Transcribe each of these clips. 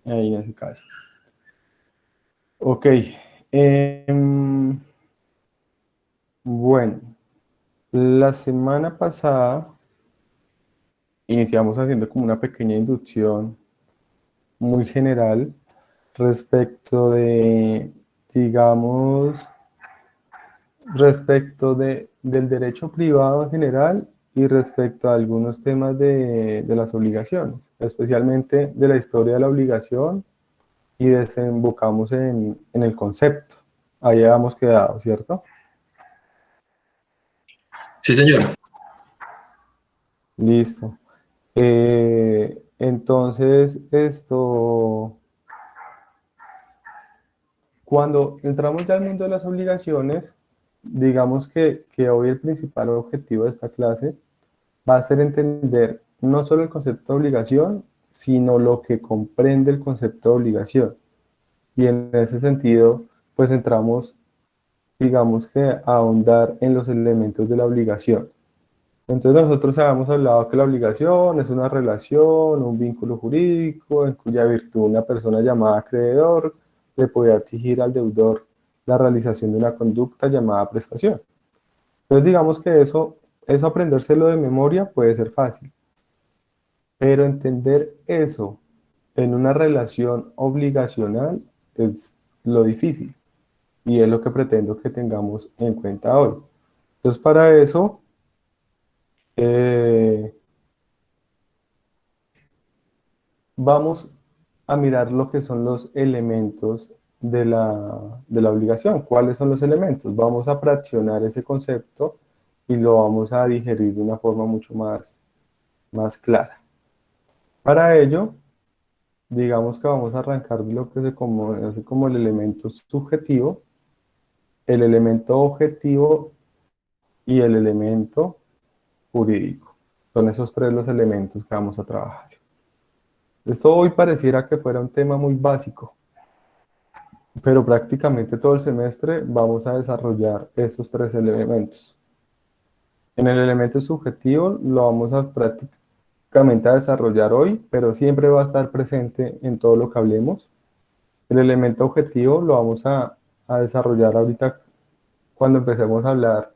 ahí en ese caso. Ok. em, bueno, la semana pasada iniciamos haciendo como una pequeña inducción muy general respecto de, digamos, del derecho privado en general y respecto a algunos temas de las obligaciones, especialmente de la historia de la obligación y desembocamos en el concepto. Ahí habíamos quedado, ¿cierto? Sí, señor. Listo. Entonces, cuando entramos ya al mundo de las obligaciones, digamos que hoy el principal objetivo de esta clase va a ser entender no solo el concepto de obligación, sino lo que comprende el concepto de obligación. Y en ese sentido, pues entramos, digamos que a ahondar en los elementos de la obligación. Entonces nosotros habíamos hablado que la obligación es una relación, un vínculo jurídico en cuya virtud una persona llamada acreedor le puede exigir al deudor la realización de una conducta llamada prestación. Entonces digamos que eso aprendérselo de memoria puede ser fácil, pero entender eso en una relación obligacional es lo difícil y es lo que pretendo que tengamos en cuenta hoy. Entonces para eso... eh, vamos a mirar lo que son los elementos de la obligación. ¿Cuáles son los elementos? Vamos a fraccionar ese concepto y lo vamos a digerir de una forma mucho más clara. Para ello, digamos que vamos a arrancar de lo que se conoce como el elemento subjetivo, el elemento objetivo y el elemento jurídico. Son esos tres los elementos que vamos a trabajar. Esto hoy pareciera que fuera un tema muy básico, pero prácticamente todo el semestre vamos a desarrollar estos tres elementos. En el elemento subjetivo lo vamos a prácticamente a desarrollar hoy, pero siempre va a estar presente en todo lo que hablemos. El elemento objetivo lo vamos a desarrollar ahorita cuando empecemos a hablar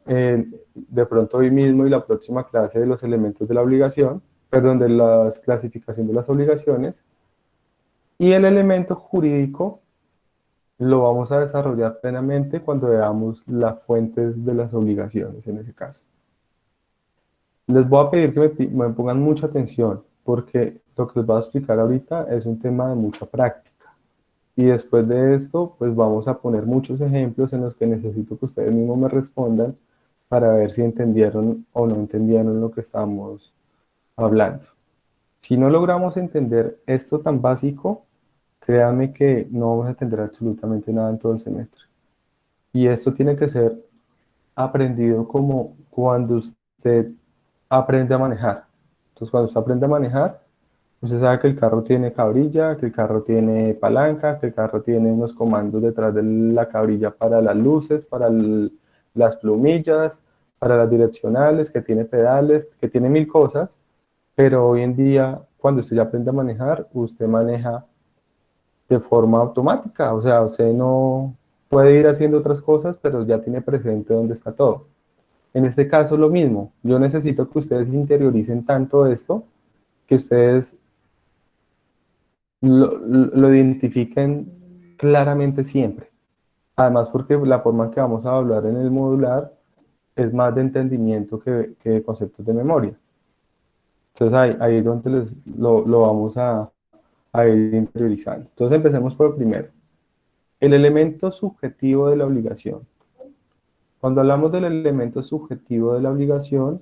de pronto hoy mismo y la próxima clase de los elementos de la obligación, perdón, de la clasificación de las obligaciones. Y el elemento jurídico lo vamos a desarrollar plenamente cuando veamos las fuentes de las obligaciones en ese caso. Les voy a pedir que me pongan mucha atención porque lo que les voy a explicar ahorita es un tema de mucha práctica. Y después de esto, pues vamos a poner muchos ejemplos en los que necesito que ustedes mismos me respondan para ver si entendieron o no entendieron lo que estamos hablando. Si no logramos entender esto tan básico, créanme que no vamos a entender absolutamente nada en todo el semestre. Y esto tiene que ser aprendido como cuando usted aprende a manejar. Entonces, cuando usted aprende a manejar, usted sabe que el carro tiene cabrilla, que el carro tiene palanca, que el carro tiene unos comandos detrás de la cabrilla para las luces, para las plumillas, para las direccionales, que tiene pedales, que tiene mil cosas, pero hoy en día, cuando usted ya aprende a manejar, usted maneja de forma automática, o sea, usted no puede ir haciendo otras cosas, pero ya tiene presente dónde está todo. En este caso, lo mismo, yo necesito que ustedes interioricen tanto esto, que ustedes lo identifiquen claramente siempre. Además, porque la forma en que vamos a hablar en el modular es más de entendimiento que de conceptos de memoria. Entonces ahí es donde lo vamos a ir interiorizando. Entonces empecemos por el primero. El elemento subjetivo de la obligación. Cuando hablamos del elemento subjetivo de la obligación,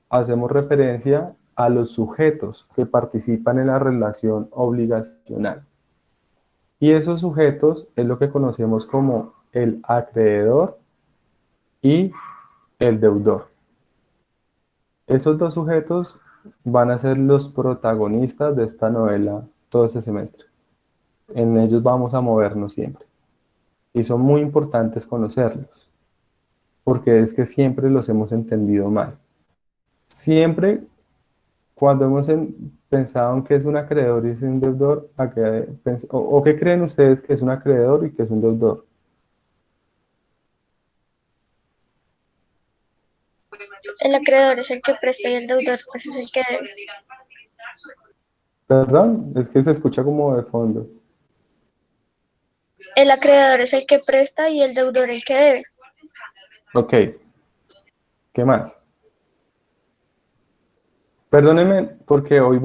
hacemos referencia a los sujetos que participan en la relación obligacional. Y esos sujetos es lo que conocemos como el acreedor y el deudor. Esos dos sujetos van a ser los protagonistas de esta novela todo este semestre. En ellos vamos a movernos siempre. Y son muy importantes conocerlos, porque es que siempre los hemos entendido mal. Siempre cuando hemos pensado en qué es un acreedor y es un deudor, o qué creen ustedes que es un acreedor y qué es un deudor? El acreedor es el que presta y el deudor pues es el que debe. ¿Perdón? Es que se escucha como de fondo. El acreedor es el que presta y el deudor el que debe. Ok, ¿qué más? Perdónenme porque hoy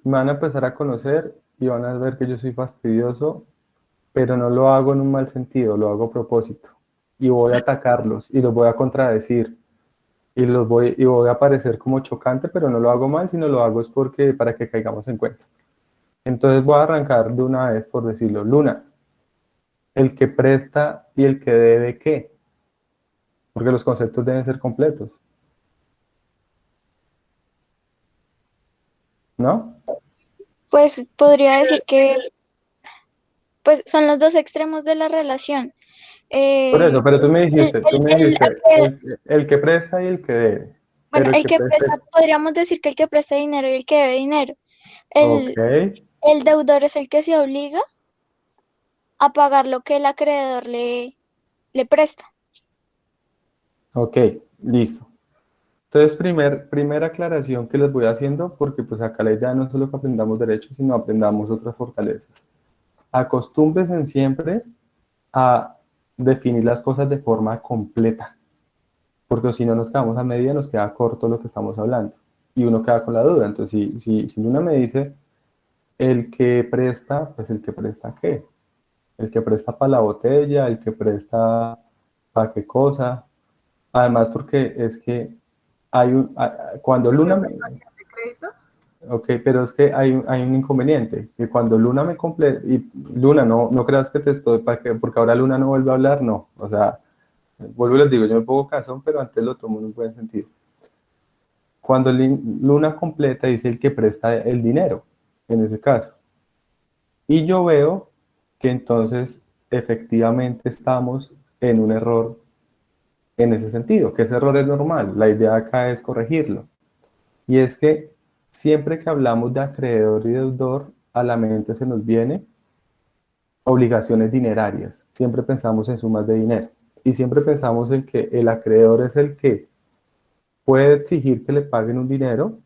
me van a empezar a conocer y van a ver que yo soy fastidioso, pero no lo hago en un mal sentido, lo hago a propósito. Y voy a atacarlos y los voy a contradecir y voy a parecer como chocante, pero no lo hago mal, sino lo hago es porque para que caigamos en cuenta. Entonces voy a arrancar de una vez por decirlo. Luna, el que presta y el que debe, ¿qué? Porque los conceptos deben ser completos, ¿no? Pues podría decir que pues son los dos extremos de la relación. Por eso, Eh, pero el, tú el- me el dijiste, acreedor- el que presta y el que debe. bueno, Pero el el que que presta, presta, podríamos decir que el que presta dinero y el que debe dinero. ok, El deudor es el que se obliga a pagar lo que el acreedor le presta. ok, listo. Entonces, primera aclaración que les voy haciendo, porque pues acá la idea no es solo que aprendamos derecho, sino aprendamos otras fortalezas. Acostúmbrense siempre a definir las cosas de forma completa, porque si no nos quedamos a media, nos queda corto lo que estamos hablando y uno queda con la duda. Entonces, si una me dice el que presta, pues el que presta qué, el que presta para la botella, el que presta para qué cosa. Además, porque es que cuando Luna me, ok, pero es que hay un inconveniente, que cuando Luna me completa, y Luna, no creas que te estoy, porque ahora Luna no vuelve a hablar, no, o sea, vuelvo y les digo, yo me pongo cansón, pero antes lo tomo en un buen sentido. Cuando Luna completa, dice el que presta el dinero, en ese caso. Y yo veo que entonces efectivamente estamos en un error en ese sentido, que ese error es normal, la idea acá es corregirlo. Y es que siempre que hablamos de acreedor y deudor, a la mente se nos viene obligaciones dinerarias. Siempre pensamos en sumas de dinero. Y siempre pensamos en que el acreedor es el que puede exigir que le paguen un dinero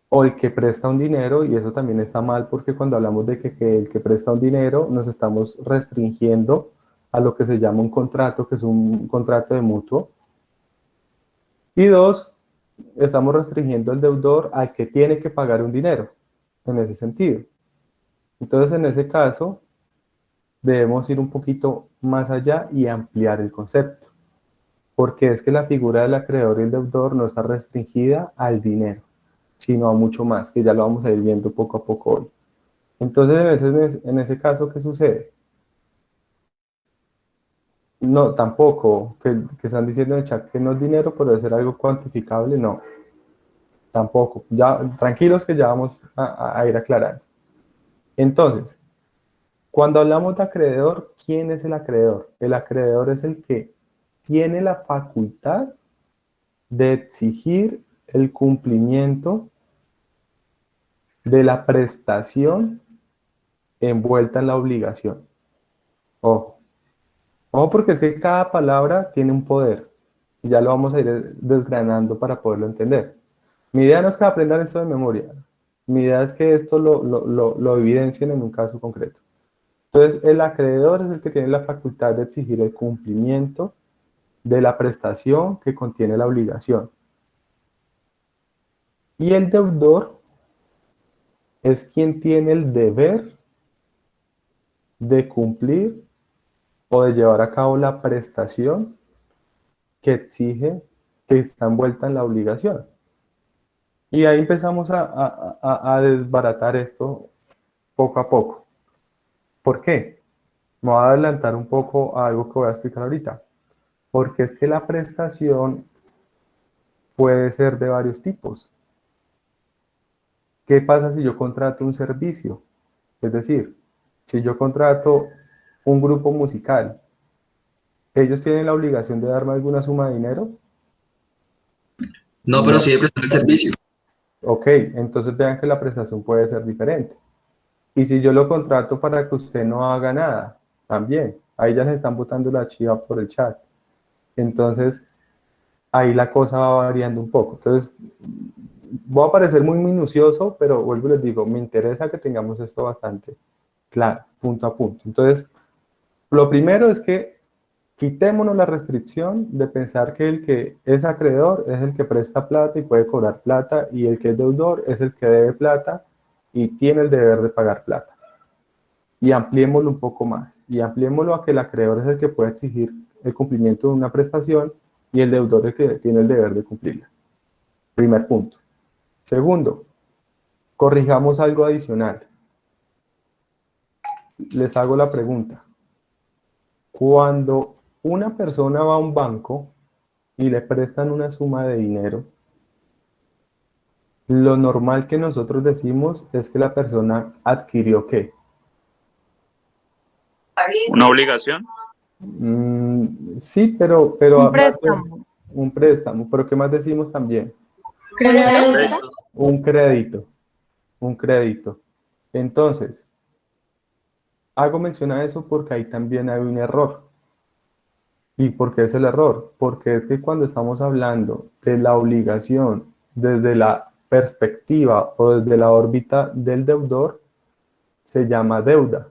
o el que presta un dinero, y eso también está mal porque cuando hablamos de que el que presta un dinero nos estamos restringiendo a lo que se llama un contrato, que es un contrato de mutuo. Y dos, estamos restringiendo el deudor al que tiene que pagar un dinero, en ese sentido. Entonces, en ese caso, debemos ir un poquito más allá y ampliar el concepto, porque es que la figura del acreedor y el deudor no está restringida al dinero, sino a mucho más, que ya lo vamos a ir viendo poco a poco hoy. Entonces, en ese caso, ¿qué sucede? No, tampoco, que están diciendo en el chat que no es dinero, pero debe ser algo cuantificable, no, tampoco. Ya, tranquilos que ya vamos a ir aclarando. Entonces, cuando hablamos de acreedor, ¿quién es el acreedor? El acreedor es el que tiene la facultad de exigir el cumplimiento de la prestación envuelta en la obligación. Ojo, ojo porque es que cada palabra tiene un poder y ya lo vamos a ir desgranando para poderlo entender. Mi idea no es que aprendan esto de memoria, mi idea es que esto lo evidencien en un caso concreto. Entonces, el acreedor es el que tiene la facultad de exigir el cumplimiento de la prestación que contiene la obligación. Y el deudor es quien tiene el deber de cumplir o de llevar a cabo la prestación que exige, que está envuelta en la obligación. Y ahí empezamos a desbaratar esto poco a poco. ¿Por qué? Me voy a adelantar un poco a algo que voy a explicar ahorita. Porque es que la prestación puede ser de varios tipos. ¿Qué pasa si yo contrato un servicio? Es decir, si yo contrato un grupo musical, ¿ellos tienen la obligación de darme alguna suma de dinero? No, pero No. sí de prestar el servicio. Ok, entonces vean que la prestación puede ser diferente. Y si yo lo contrato para que usted no haga nada, también. Ahí ya se están botando la chiva por el chat. Entonces, ahí la cosa va variando un poco. Entonces, voy a parecer muy minucioso, pero vuelvo y les digo, me interesa que tengamos esto bastante claro, punto a punto. Entonces, lo primero es que quitémonos la restricción de pensar que el que es acreedor es el que presta plata y puede cobrar plata, y el que es deudor es el que debe plata y tiene el deber de pagar plata. Y ampliémoslo un poco más, y ampliémoslo a que el acreedor es el que puede exigir el cumplimiento de una prestación y el deudor es el que tiene el deber de cumplirla. Primer punto. Segundo, corrijamos algo adicional. Les hago la pregunta. Cuando una persona va a un banco y le prestan una suma de dinero, lo normal que nosotros decimos es que la persona adquirió ¿qué? Una obligación. Sí, pero Un más de préstamo. un préstamo. ¿Pero qué más decimos también? ¿Una Crédito. deuda? Un crédito. Un crédito. Entonces, hago mención a eso porque ahí también hay un error. ¿Y por qué es el error? Porque es que cuando estamos hablando de la obligación desde la perspectiva o desde la órbita del deudor, se llama deuda.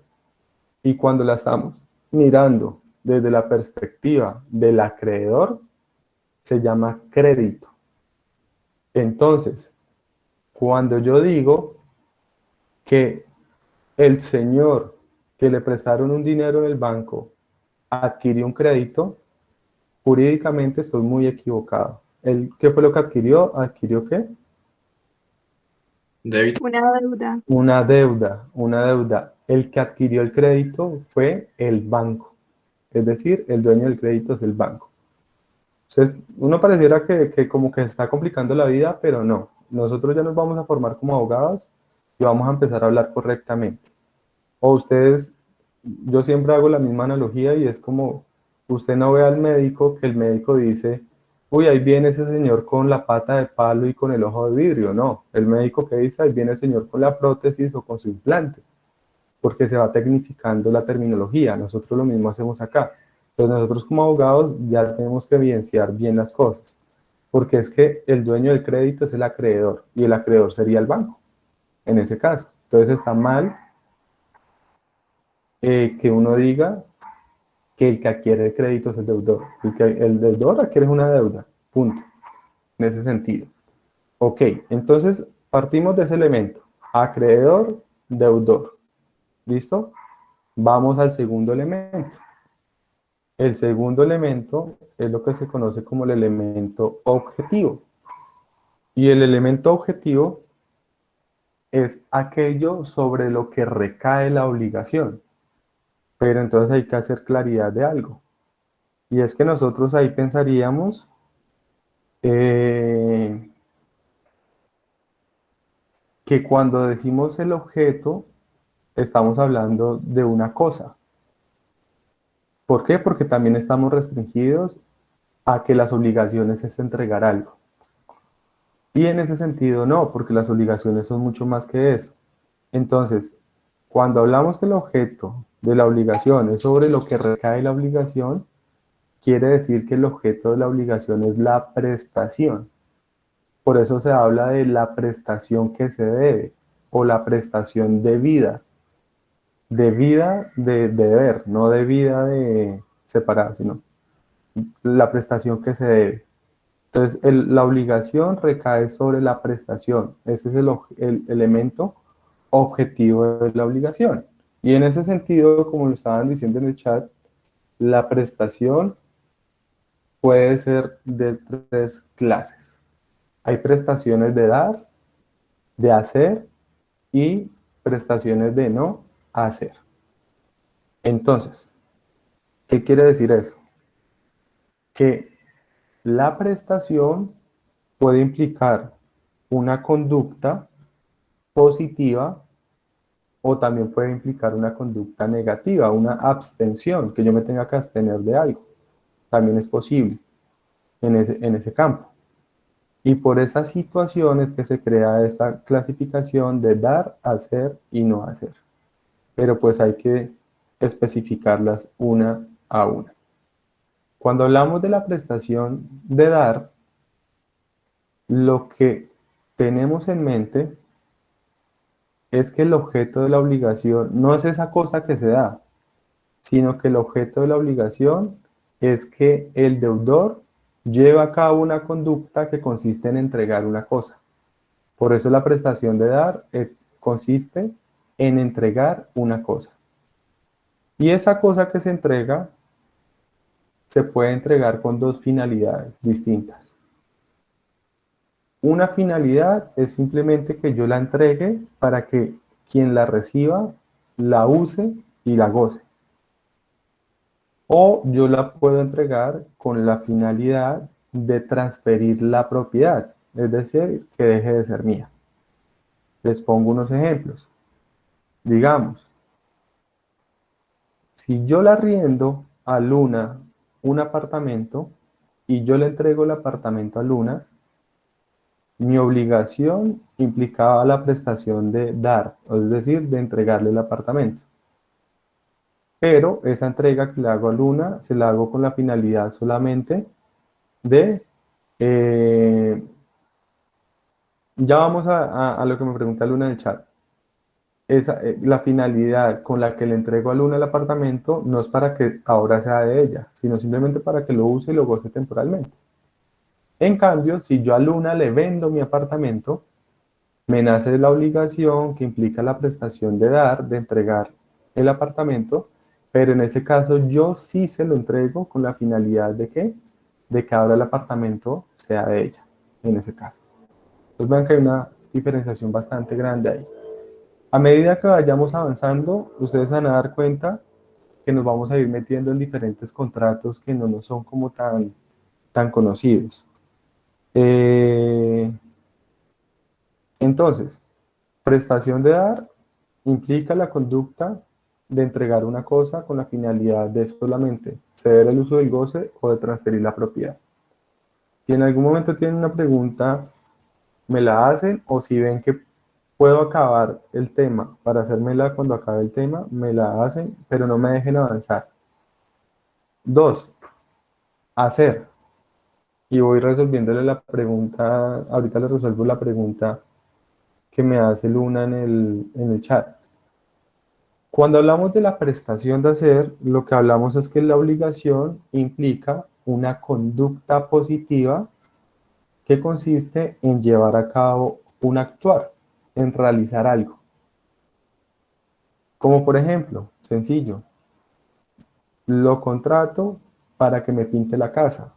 Y cuando la estamos mirando desde la perspectiva del acreedor, se llama crédito. Entonces, cuando yo digo que el señor que le prestaron un dinero en el banco adquirió un crédito, jurídicamente estoy muy equivocado. ¿Qué fue lo que adquirió? ¿Adquirió qué? Débito. Una deuda. Una deuda, una deuda. El que adquirió el crédito fue el banco. Es decir, el dueño del crédito es el banco. Entonces, uno pareciera que como que se está complicando la vida, pero no. Nosotros ya nos vamos a formar como abogados y vamos a empezar a hablar correctamente. O ustedes, yo siempre hago la misma analogía y es como, usted no ve al médico que el médico dice, uy, ahí viene ese señor con la pata de palo y con el ojo de vidrio. No, el médico que dice, ahí viene el señor con la prótesis o con su implante, porque se va tecnificando la terminología. Nosotros lo mismo hacemos acá. Entonces nosotros como abogados ya tenemos que evidenciar bien las cosas, porque es que el dueño del crédito es el acreedor y el acreedor sería el banco, en ese caso. Entonces está mal que uno diga que el que adquiere el crédito es el deudor. El deudor adquiere una deuda, punto, en ese sentido. Ok, entonces partimos de ese elemento, acreedor, deudor. ¿Listo? Vamos al segundo elemento. El segundo elemento es lo que se conoce como el elemento objetivo. Y el elemento objetivo es aquello sobre lo que recae la obligación. Pero entonces hay que hacer claridad de algo. Y es que nosotros ahí pensaríamos eh, que cuando decimos el objeto, estamos hablando de una cosa. ¿Por qué? Porque también estamos restringidos a que las obligaciones es entregar algo. Y en ese sentido no, porque las obligaciones son mucho más que eso. Entonces, cuando hablamos que el objeto de la obligación es sobre lo que recae la obligación, quiere decir que el objeto de la obligación es la prestación. Por eso se habla de la prestación que se debe o la prestación debida. Debida de deber, no debida de separar, sino la prestación que se debe. Entonces, la obligación recae sobre la prestación. Ese es el elemento objetivo de la obligación. Y en ese sentido, como lo estaban diciendo en el chat, la prestación puede ser de tres clases. Hay prestaciones de dar, de hacer y prestaciones de no hacer. Entonces, ¿qué quiere decir eso? Que la prestación puede implicar una conducta positiva o también puede implicar una conducta negativa, una abstención, que yo me tenga que abstener de algo. También es posible en ese campo. Y por esas situaciones que se crea esta clasificación de dar, hacer y no hacer. Pero pues hay que especificarlas una a una. Cuando hablamos de la prestación de dar, lo que tenemos en mente es que el objeto de la obligación no es esa cosa que se da, sino que el objeto de la obligación es que el deudor lleva a cabo una conducta que consiste en entregar una cosa. Por eso la prestación de dar consiste en entregar una cosa. Y esa cosa que se entrega se puede entregar con dos finalidades distintas. Una finalidad es simplemente que yo la entregue para que quien la reciba la use y la goce. O yo la puedo entregar con la finalidad de transferir la propiedad, es decir, que deje de ser mía. Les pongo unos ejemplos. Digamos, si yo le arriendo a Luna un apartamento y yo le entrego el apartamento a Luna, mi obligación implicaba la prestación de dar, es decir, de entregarle el apartamento. Pero esa entrega que le hago a Luna, se la hago con la finalidad solamente de... ya vamos a lo que me pregunta Luna en el chat. La finalidad con la que le entrego a Luna el apartamento no es para que ahora sea de ella, sino simplemente para que lo use y lo goce temporalmente. En cambio, si yo a Luna le vendo mi apartamento, me nace la obligación que implica la prestación de dar, de entregar el apartamento, pero en ese caso yo sí se lo entrego con la finalidad de que, ahora el apartamento sea de ella, en ese caso. Entonces vean que hay una diferenciación bastante grande ahí. A medida que vayamos avanzando, ustedes van a dar cuenta que nos vamos a ir metiendo en diferentes contratos que no nos son como tan conocidos. Entonces, prestación de dar implica la conducta de entregar una cosa con la finalidad de solamente ceder el uso del goce o de transferir la propiedad. Si en algún momento tienen una pregunta, me la hacen, o si ven que puedo acabar el tema para hacérmela cuando acabe el tema, me la hacen, pero no me dejen avanzar. 2. Hacer. Y voy resolviéndole la pregunta, ahorita le resuelvo la pregunta que me hace Luna en el chat. Cuando hablamos de la prestación de hacer, lo que hablamos es que la obligación implica una conducta positiva que consiste en llevar a cabo un actuar, en realizar algo. Como por ejemplo, sencillo, lo contrato para que me pinte la casa.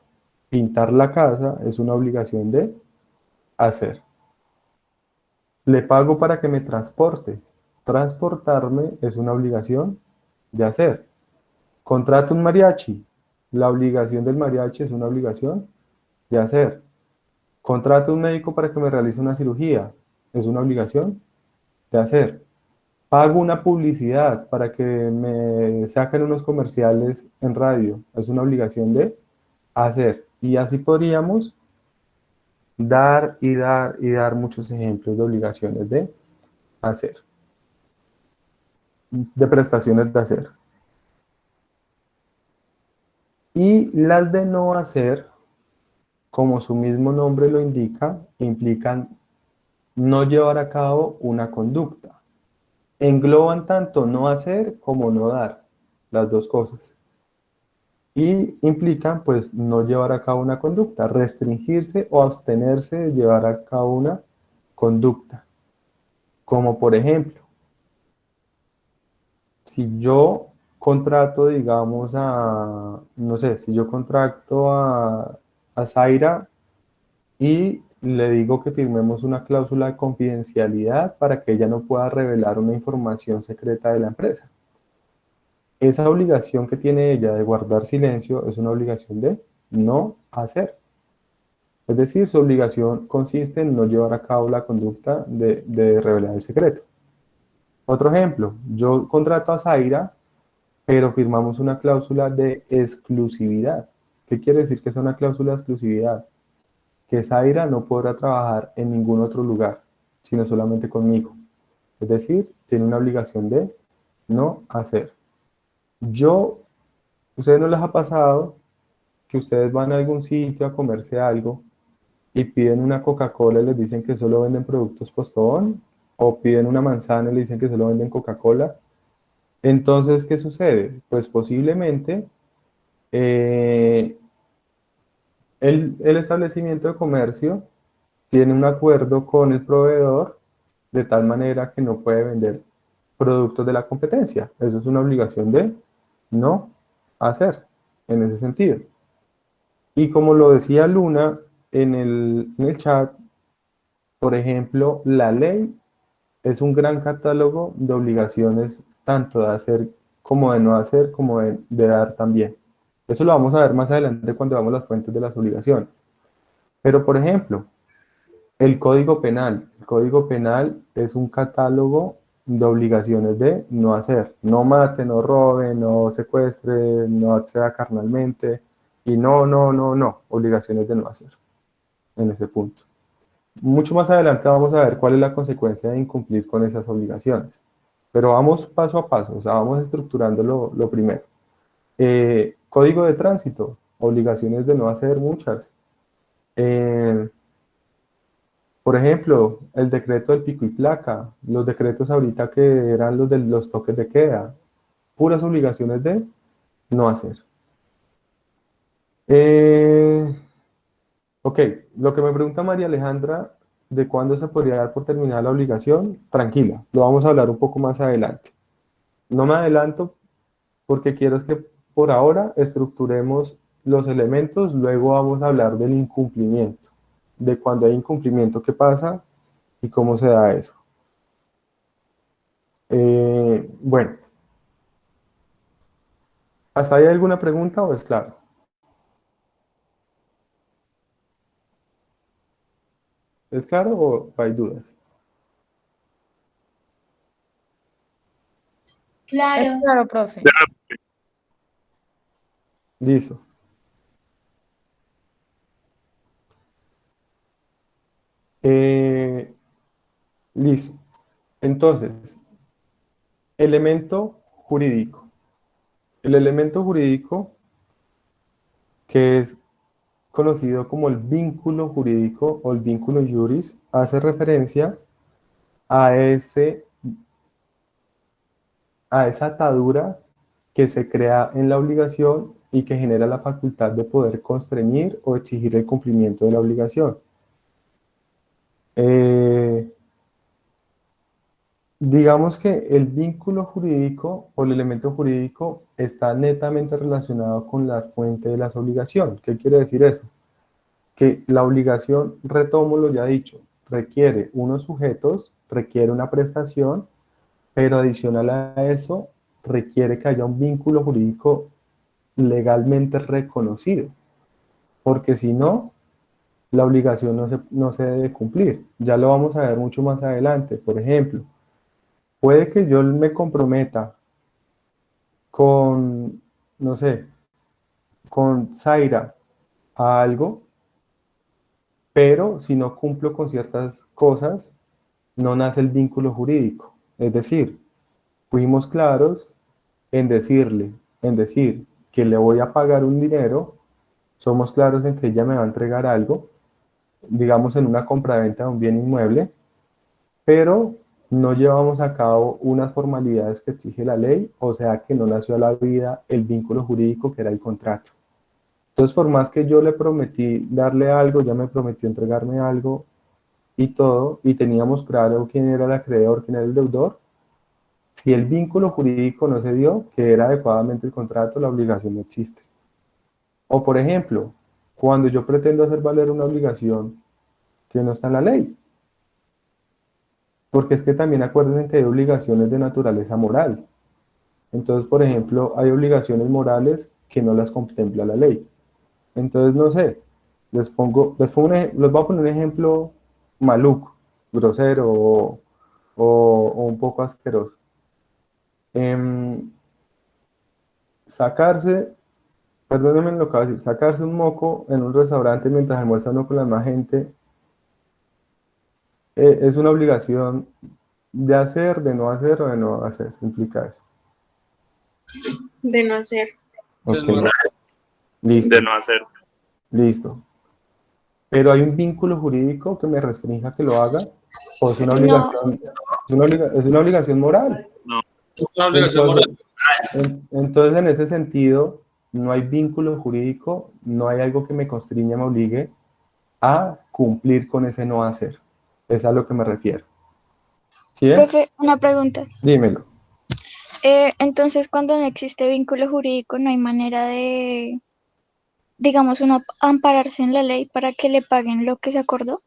Pintar la casa es una obligación de hacer. Le pago para que me transporte. Transportarme es una obligación de hacer. Contrato un mariachi. La obligación del mariachi es una obligación de hacer. Contrato un médico para que me realice una cirugía. Es una obligación de hacer. Pago una publicidad para que me saquen unos comerciales en radio. Es una obligación de hacer. Y así podríamos dar y dar y dar muchos ejemplos de obligaciones de hacer, de prestaciones de hacer. Y las de no hacer, como su mismo nombre lo indica, implican no llevar a cabo una conducta. Engloban tanto no hacer como no dar, las dos cosas. Y implican, pues, no llevar a cabo una conducta, restringirse o abstenerse de llevar a cabo una conducta. Como por ejemplo, si yo contrato, digamos, no sé, si yo contrato a Zaira y le digo que firmemos una cláusula de confidencialidad para que ella no pueda revelar una información secreta de la empresa. Esa obligación que tiene ella de guardar silencio es una obligación de no hacer. Es decir, su obligación consiste en no llevar a cabo la conducta de revelar el secreto. Otro ejemplo, yo contrato a Zaira, pero firmamos una cláusula de exclusividad. ¿Qué quiere decir que es una cláusula de exclusividad? que Zaira no podrá trabajar en ningún otro lugar, sino solamente conmigo. Es decir, tiene una obligación de no hacer. Yo, ¿ustedes no les ha pasado que ustedes van a algún sitio a comerse algo y piden una Coca-Cola y les dicen que solo venden productos Postobón? ¿O piden una manzana y le dicen que solo venden Coca-Cola? Entonces, ¿qué sucede? Pues posiblemente eh, el establecimiento de comercio tiene un acuerdo con el proveedor de tal manera que no puede vender productos de la competencia. Eso es una obligación de no hacer en ese sentido. Y como lo decía Luna en el chat, por ejemplo, la ley es un gran catálogo de obligaciones, tanto de hacer como de no hacer, como de dar también. Eso lo vamos a ver más adelante cuando veamos las fuentes de las obligaciones. Pero, por ejemplo, el Código Penal. El Código Penal es un catálogo de obligaciones de no hacer. No mate, no robe, no secuestre, no acceda carnalmente. Y no. Obligaciones de no hacer en ese punto. Mucho más adelante vamos a ver cuál es la consecuencia de incumplir con esas obligaciones. Pero vamos paso a paso, o sea, vamos estructurando lo primero. Código de tránsito, obligaciones de no hacer muchas. Eh, por ejemplo, el decreto del pico y placa, los decretos ahorita que eran los de los toques de queda, puras obligaciones de no hacer. Eh, ok, lo que me pregunta María Alejandra de cuándo se podría dar por terminada la obligación, tranquila, lo vamos a hablar un poco más adelante. No me adelanto porque quiero es que por ahora estructuremos los elementos, luego vamos a hablar del incumplimiento, de cuando hay incumplimiento, qué pasa y cómo se da eso. Bueno, ¿hasta ahí hay alguna pregunta o es claro? ¿Es claro o hay dudas? Es Claro. claro, profe. Listo. Listo. Entonces, elemento jurídico. El elemento jurídico que es conocido como el vínculo jurídico o el vínculo juris hace referencia a esa atadura que se crea en la obligación y que genera la facultad de poder constreñir o exigir el cumplimiento de la obligación. Digamos que el vínculo jurídico o el elemento jurídico está netamente relacionado con la fuente de la obligación. ¿Qué quiere decir eso? Que la obligación, retomo lo ya dicho, requiere unos sujetos, requiere una prestación, pero adicional a eso requiere que haya un vínculo jurídico legalmente reconocido, porque si no, la obligación no se debe cumplir. Ya lo vamos a ver mucho más adelante. Por ejemplo, puede que yo me comprometa con, no sé, con Zaira a algo, pero si no cumplo con ciertas cosas, no nace el vínculo jurídico. Es decir, fuimos claros en decir que le voy a pagar un dinero, somos claros en que ella me va a entregar algo, digamos en una compraventa de un bien inmueble, pero no llevamos a cabo unas formalidades que exige la ley, o sea que no nació a la vida el vínculo jurídico que era el contrato. Entonces, por más que yo le prometí darle algo, ya me prometió entregarme algo y todo, y teníamos claro quién era el acreedor, quién era el deudor, si el vínculo jurídico no se dio, que era adecuadamente el contrato, la obligación no existe. O por ejemplo, cuando yo pretendo hacer valer una obligación que no está en la ley, porque es que también acuérdense que hay obligaciones de naturaleza moral. Entonces, por ejemplo, hay obligaciones morales que no las contempla la ley. Entonces, no sé, les voy a poner un ejemplo maluco, grosero o un poco asqueroso. Sacarse perdónenme lo que voy a decir, sacarse un moco en un restaurante mientras almuerza uno con la más gente, es una obligación de hacer, de no hacer o de no hacer, implica eso. De no hacer. Ok, De no listo, hacer. listo. Pero hay un vínculo jurídico que me restrinja que lo haga, o es una No, obligación, es una obligación moral. No, es una obligación Entonces, moral. entonces, en ese sentido, no hay vínculo jurídico, no hay algo que me constriña, me obligue a cumplir con ese no hacer. Es a lo que me refiero. ¿Sí? profe, una pregunta. Dímelo. Entonces, cuando no existe vínculo jurídico, no hay manera de, digamos, uno ampararse en la ley para que le paguen lo que se acordó.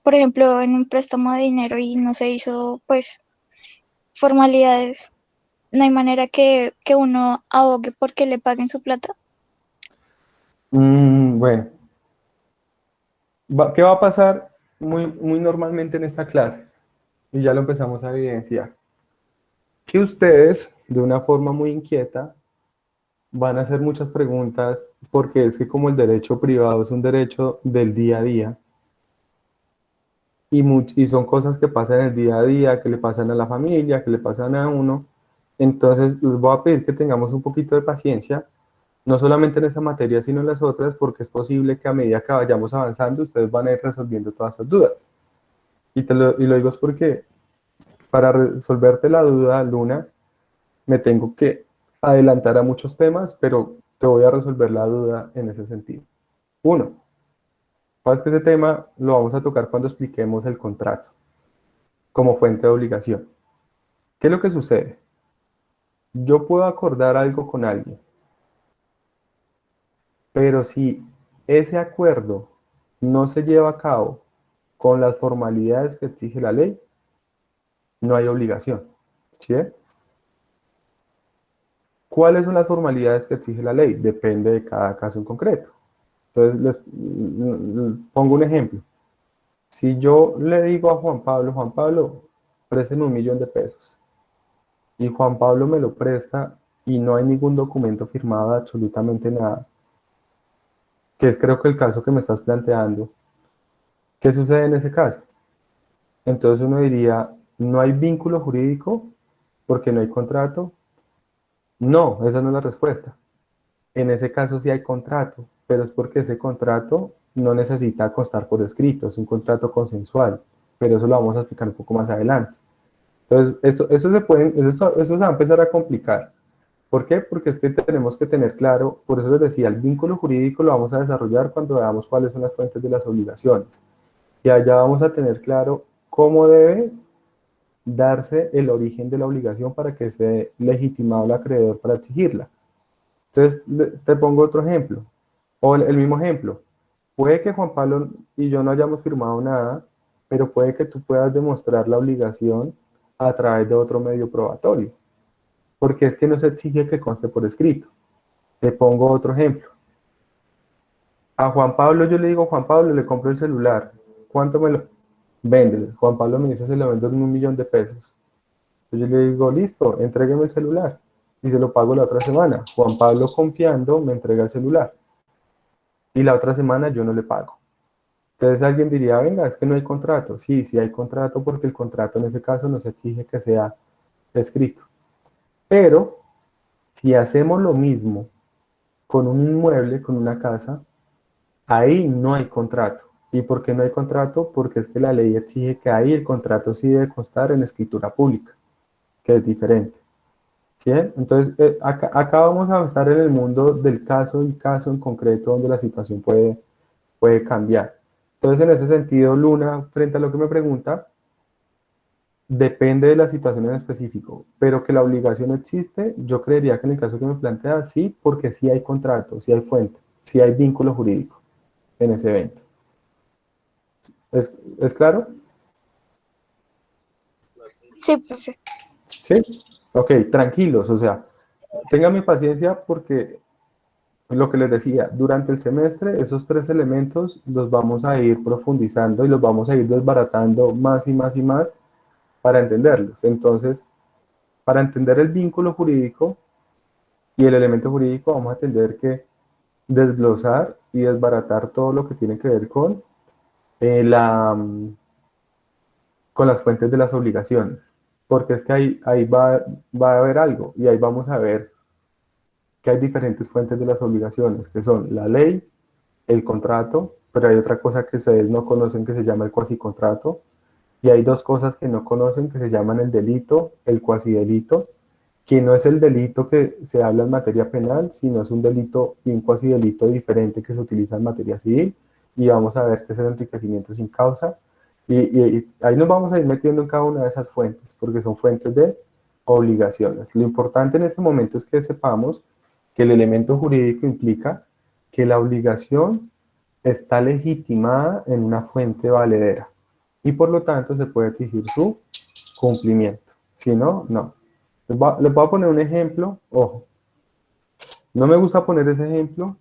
Por ejemplo, en un préstamo de dinero y no se hizo, pues, formalidades, no hay manera que uno abogue porque le paguen su plata. Bueno, ¿qué va a pasar muy normalmente en esta clase? Y ya lo empezamos a evidenciar. Que ustedes, de una forma muy inquieta, van a hacer muchas preguntas porque es que como el derecho privado es un derecho del día a día y son cosas que pasan en el día a día, que le pasan a la familia, que le pasan a uno, entonces les voy a pedir que tengamos un poquito de paciencia, no solamente en esa materia, sino en las otras, porque es posible que a medida que vayamos avanzando, ustedes van a ir resolviendo todas esas dudas. Y lo digo es porque para resolverte la duda, Luna, me tengo que adelantar a muchos temas, pero te voy a resolver la duda en ese sentido. Uno, sabes que ese tema lo vamos a tocar cuando expliquemos el contrato como fuente de obligación. ¿Qué es lo que sucede? Yo puedo acordar algo con alguien, pero si ese acuerdo no se lleva a cabo con las formalidades que exige la ley, no hay obligación. ¿Sí? ¿Cuáles son las formalidades que exige la ley? Depende de cada caso en concreto. Entonces, les pongo un ejemplo. Si yo le digo a Juan Pablo, présteme 1.000.000 de pesos, y Juan Pablo me lo presta y no hay ningún documento firmado de absolutamente nada, que es creo que el caso que me estás planteando, ¿qué sucede en ese caso? Entonces uno diría, ¿no hay vínculo jurídico porque no hay contrato? No, esa no es la respuesta. En ese caso sí hay contrato, pero es porque ese contrato no necesita constar por escrito, es un contrato consensual, pero eso lo vamos a explicar un poco más adelante. Entonces, eso se va a empezar a complicar. ¿Por qué? Porque es que tenemos que tener claro, por eso les decía, el vínculo jurídico lo vamos a desarrollar cuando veamos cuáles son las fuentes de las obligaciones. Y allá vamos a tener claro cómo debe darse el origen de la obligación para que esté legitimado el acreedor para exigirla. Entonces, te pongo otro ejemplo, o el mismo ejemplo. Puede que Juan Pablo y yo no hayamos firmado nada, pero puede que tú puedas demostrar la obligación a través de otro medio probatorio, porque es que no se exige que conste por escrito. Te pongo otro ejemplo. A Juan Pablo yo le digo, Juan Pablo, le compro el celular. ¿Cuánto me lo vende? Juan Pablo me dice, se lo vendo en 1.000.000 de pesos. Entonces yo le digo, listo, entrégueme el celular. Y se lo pago la otra semana. Juan Pablo, confiando, me entrega el celular. Y la otra semana yo no le pago. Entonces alguien diría, venga, es que no hay contrato. Sí, sí hay contrato porque el contrato en ese caso nos exige que sea escrito. Pero si hacemos lo mismo con un inmueble, con una casa, ahí no hay contrato. ¿Y por qué no hay contrato? Porque es que la ley exige que ahí el contrato sí debe constar en escritura pública, que es diferente. ¿Sí? Entonces, acá vamos a estar en el mundo del caso y caso en concreto donde la situación puede cambiar. Entonces, en ese sentido, Luna, frente a lo que me pregunta, depende de la situación en específico, pero que la obligación existe, yo creería que en el caso que me plantea, sí, porque sí hay contrato, sí hay fuente, sí hay vínculo jurídico en ese evento. ¿Es claro? Sí, profe. Sí. Ok, tranquilos, o sea, ténganme paciencia porque lo que les decía, durante el semestre esos tres elementos los vamos a ir profundizando y los vamos a ir desbaratando más y más y más para entenderlos. Entonces, para entender el vínculo jurídico, Y el elemento jurídico vamos a tener que desglosar y desbaratar todo lo que tiene que ver con, con las fuentes de las obligaciones. Porque es que ahí va a haber algo y ahí vamos a ver que hay diferentes fuentes de las obligaciones, que son la ley, el contrato, pero hay otra cosa que ustedes no conocen que se llama el cuasicontrato, y hay dos cosas que no conocen que se llaman el delito, el cuasidelito, que no es el delito que se habla en materia penal, sino es un delito y un cuasidelito diferente que se utiliza en materia civil, y vamos a ver qué es el enriquecimiento sin causa, y ahí nos vamos a ir metiendo en cada una de esas fuentes, porque son fuentes de obligaciones. Lo importante en este momento es que sepamos que el elemento jurídico implica que la obligación está legitimada en una fuente valedera y por lo tanto se puede exigir su cumplimiento. Si no, no. Les voy a poner un ejemplo, ojo, no me gusta poner ese ejemplo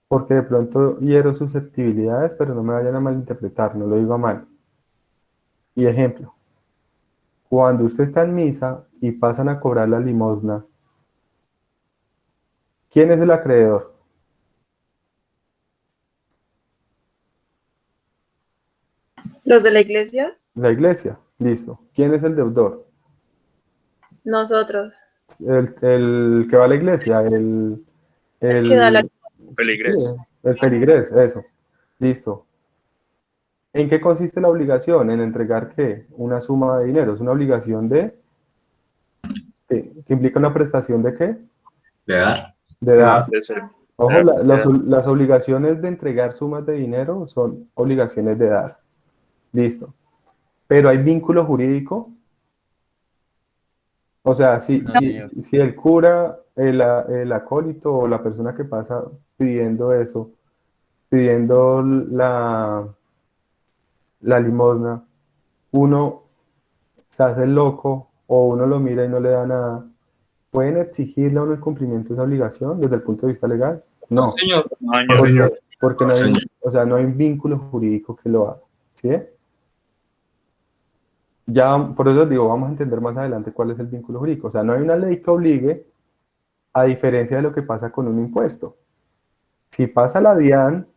porque de pronto hiero susceptibilidades, pero no me vayan a malinterpretar, no lo digo a mal. Y ejemplo, cuando usted está en misa y pasan a cobrar la limosna, ¿quién es el acreedor? Los de la iglesia, La iglesia, listo. ¿Quién es el deudor? nosotros, El que va a la iglesia, el que da la... el, sí, Peligrés. el feligrés, eso. Listo. ¿En qué consiste la obligación? En entregar ¿qué? Una suma de dinero. Es una obligación de, que implica una prestación de ¿qué? De dar. De dar. De ser. Ojo, De dar. las obligaciones de entregar sumas de dinero son obligaciones de dar. Listo. Pero hay vínculo jurídico. O sea, No, señor. si el cura, el acólito o la persona que pasa pidiendo eso, pidiendo la limosna, uno se hace el loco o uno lo mira y no le da nada, ¿pueden exigirle a uno el cumplimiento de esa obligación desde el punto de vista legal? No, No, señor. No, porque, señor. porque no No, hay, señor. o sea, no hay un vínculo jurídico que lo haga, ¿sí? Ya, por eso digo, vamos a entender más adelante cuál es el vínculo jurídico. O sea, no hay una ley que obligue, a diferencia de lo que pasa con un impuesto. Si pasa la DIAN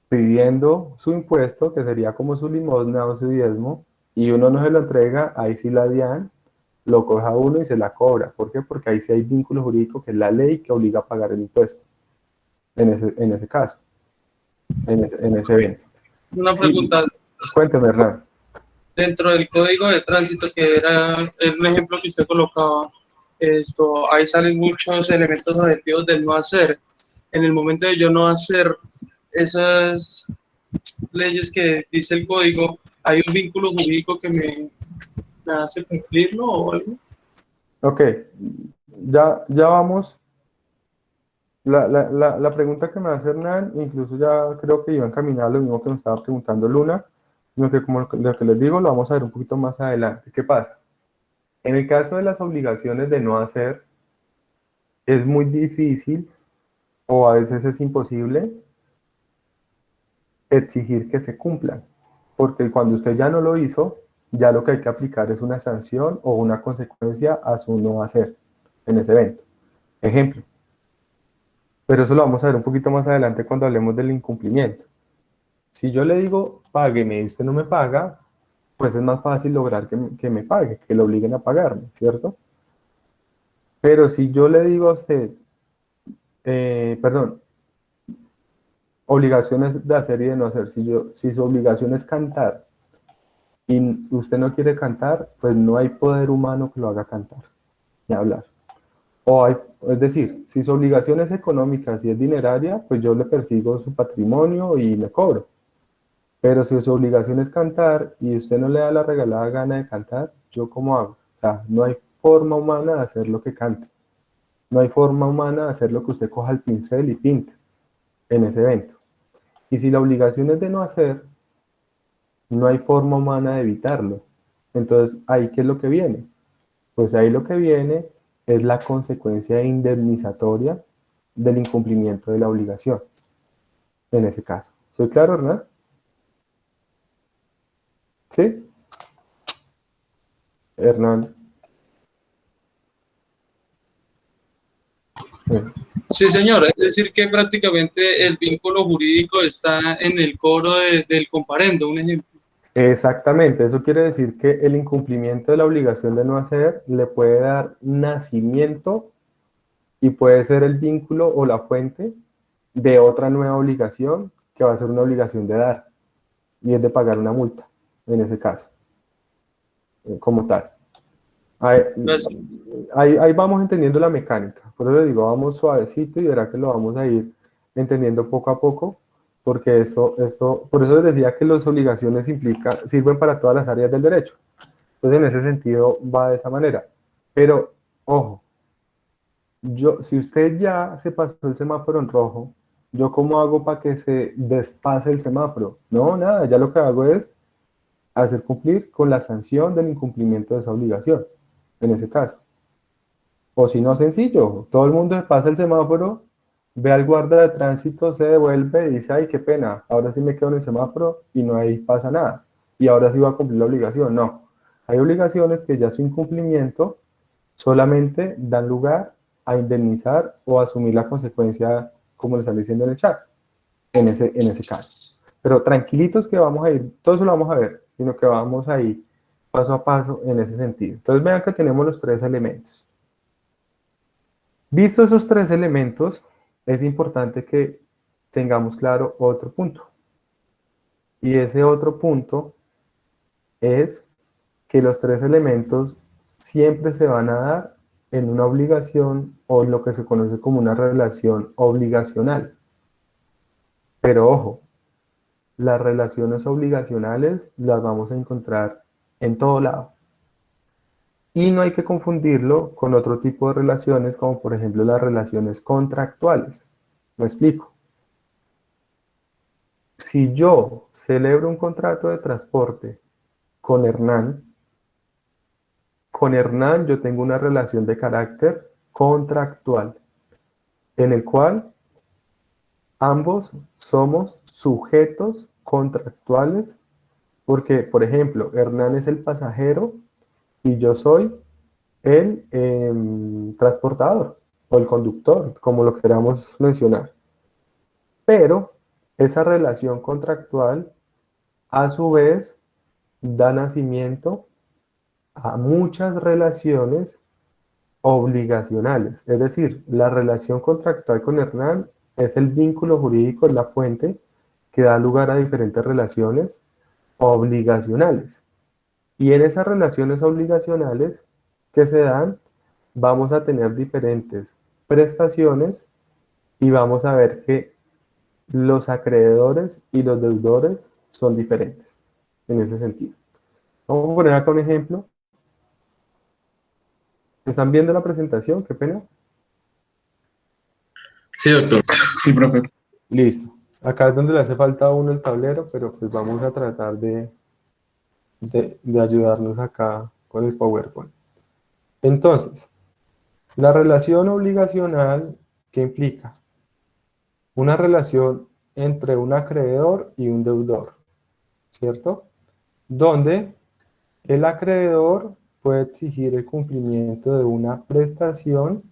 pidiendo su impuesto, que sería como su limosna o su diezmo, y uno no se lo entrega, ahí sí la DIAN lo coge a uno y se la cobra. ¿Por qué? Porque ahí sí hay vínculo jurídico, que es la ley que obliga a pagar el impuesto, en ese caso, en ese evento. Una Sí, pregunta. cuénteme, Hernán. Dentro del código de tránsito, que era un ejemplo que usted colocaba, ahí salen muchos elementos objetivos del no hacer. En el momento de yo no hacer esas leyes que dice el código, ¿hay un vínculo jurídico que me hace cumplirlo o algo? Ok, ya vamos. La pregunta que me hace Hernán, incluso ya creo que iba encaminada a lo mismo que me estaba preguntando Luna, lo que como lo que les digo lo vamos a ver un poquito más adelante. ¿Qué pasa? En el caso de las obligaciones de no hacer, es muy difícil o a veces es imposible exigir que se cumplan, porque cuando usted ya no lo hizo, ya lo que hay que aplicar es una sanción o una consecuencia a su no hacer en ese evento. Ejemplo, pero eso lo vamos a ver un poquito más adelante cuando hablemos del incumplimiento. Si yo le digo, págueme y usted no me paga, pues es más fácil lograr que me pague, que lo obliguen a pagarme, ¿cierto? Pero si yo le digo a usted, perdón, obligaciones de hacer y de no hacer, si su obligación es cantar y usted no quiere cantar, pues no hay poder humano que lo haga cantar ni hablar. Es decir, si su obligación es económica, si es dineraria, pues yo le persigo su patrimonio y le cobro. Pero si su obligación es cantar y usted no le da la regalada gana de cantar, ¿yo cómo hago? O sea, no hay forma humana de hacer lo que cante. No hay forma humana de hacer lo que usted coja el pincel y pinte en ese evento. Y si la obligación es de no hacer, no hay forma humana de evitarlo. Entonces, ¿ahí qué es lo que viene? Pues ahí lo que viene es la consecuencia indemnizatoria del incumplimiento de la obligación, en ese caso. ¿Soy claro, Hernán? ¿Sí? Hernán. Sí, señor. Es decir, que prácticamente el vínculo jurídico está en el cobro del comparendo, un ejemplo. Exactamente, eso quiere decir que el incumplimiento de la obligación de no hacer le puede dar nacimiento y puede ser el vínculo o la fuente de otra nueva obligación que va a ser una obligación de dar y es de pagar una multa, en ese caso, como tal. Ahí, Gracias. ahí vamos entendiendo la mecánica, por eso le digo, vamos suavecito y verá que lo vamos a ir entendiendo poco a poco, porque por eso les decía que las obligaciones sirven para todas las áreas del derecho. Entonces, en ese sentido, va de esa manera. Pero, ojo, si usted ya se pasó el semáforo en rojo, ¿yo cómo hago para que se despase el semáforo? No, nada, ya lo que hago es hacer cumplir con la sanción del incumplimiento de esa obligación, en ese caso. O si no, sencillo, todo el mundo se pasa el semáforo, ve al guarda de tránsito, se devuelve y dice, ay, qué pena, ahora sí me quedo en el semáforo y no ahí pasa nada. Y ahora sí va a cumplir la obligación. No, hay obligaciones que ya su incumplimiento solamente dan lugar a indemnizar o asumir la consecuencia, como le están diciendo en el chat, en ese caso. Pero tranquilitos que vamos a ir, todo eso lo vamos a ver, sino que vamos a ir paso a paso en ese sentido. Entonces vean que tenemos los tres elementos. Visto esos tres elementos, es importante que tengamos claro otro punto. Y ese otro punto es que los tres elementos siempre se van a dar en una obligación o lo que se conoce como una relación obligacional. Pero ojo, las relaciones obligacionales las vamos a encontrar en todo lado. Y no hay que confundirlo con otro tipo de relaciones, como por ejemplo las relaciones contractuales. Me explico. Si yo celebro un contrato de transporte con Hernán yo tengo una relación de carácter contractual, en el cual ambos somos sujetos contractuales, porque, por ejemplo, Hernán es el pasajero y yo soy el transportador o el conductor, como lo queramos mencionar. Pero esa relación contractual, a su vez, da nacimiento a muchas relaciones obligacionales. Es decir, la relación contractual con Hernán es el vínculo jurídico, es la fuente que da lugar a diferentes relaciones obligacionales. Y en esas relaciones obligacionales que se dan, vamos a tener diferentes prestaciones y vamos a ver que los acreedores y los deudores son diferentes en ese sentido. Vamos a poner acá un ejemplo. ¿Están viendo la presentación? Qué pena. Sí, doctor. Sí, profe. Listo. Acá es donde le hace falta a uno el tablero, pero pues vamos a tratar de ayudarnos acá con el PowerPoint. Entonces, la relación obligacional, ¿qué implica? Una relación entre un acreedor y un deudor, ¿cierto? Donde el acreedor puede exigir el cumplimiento de una prestación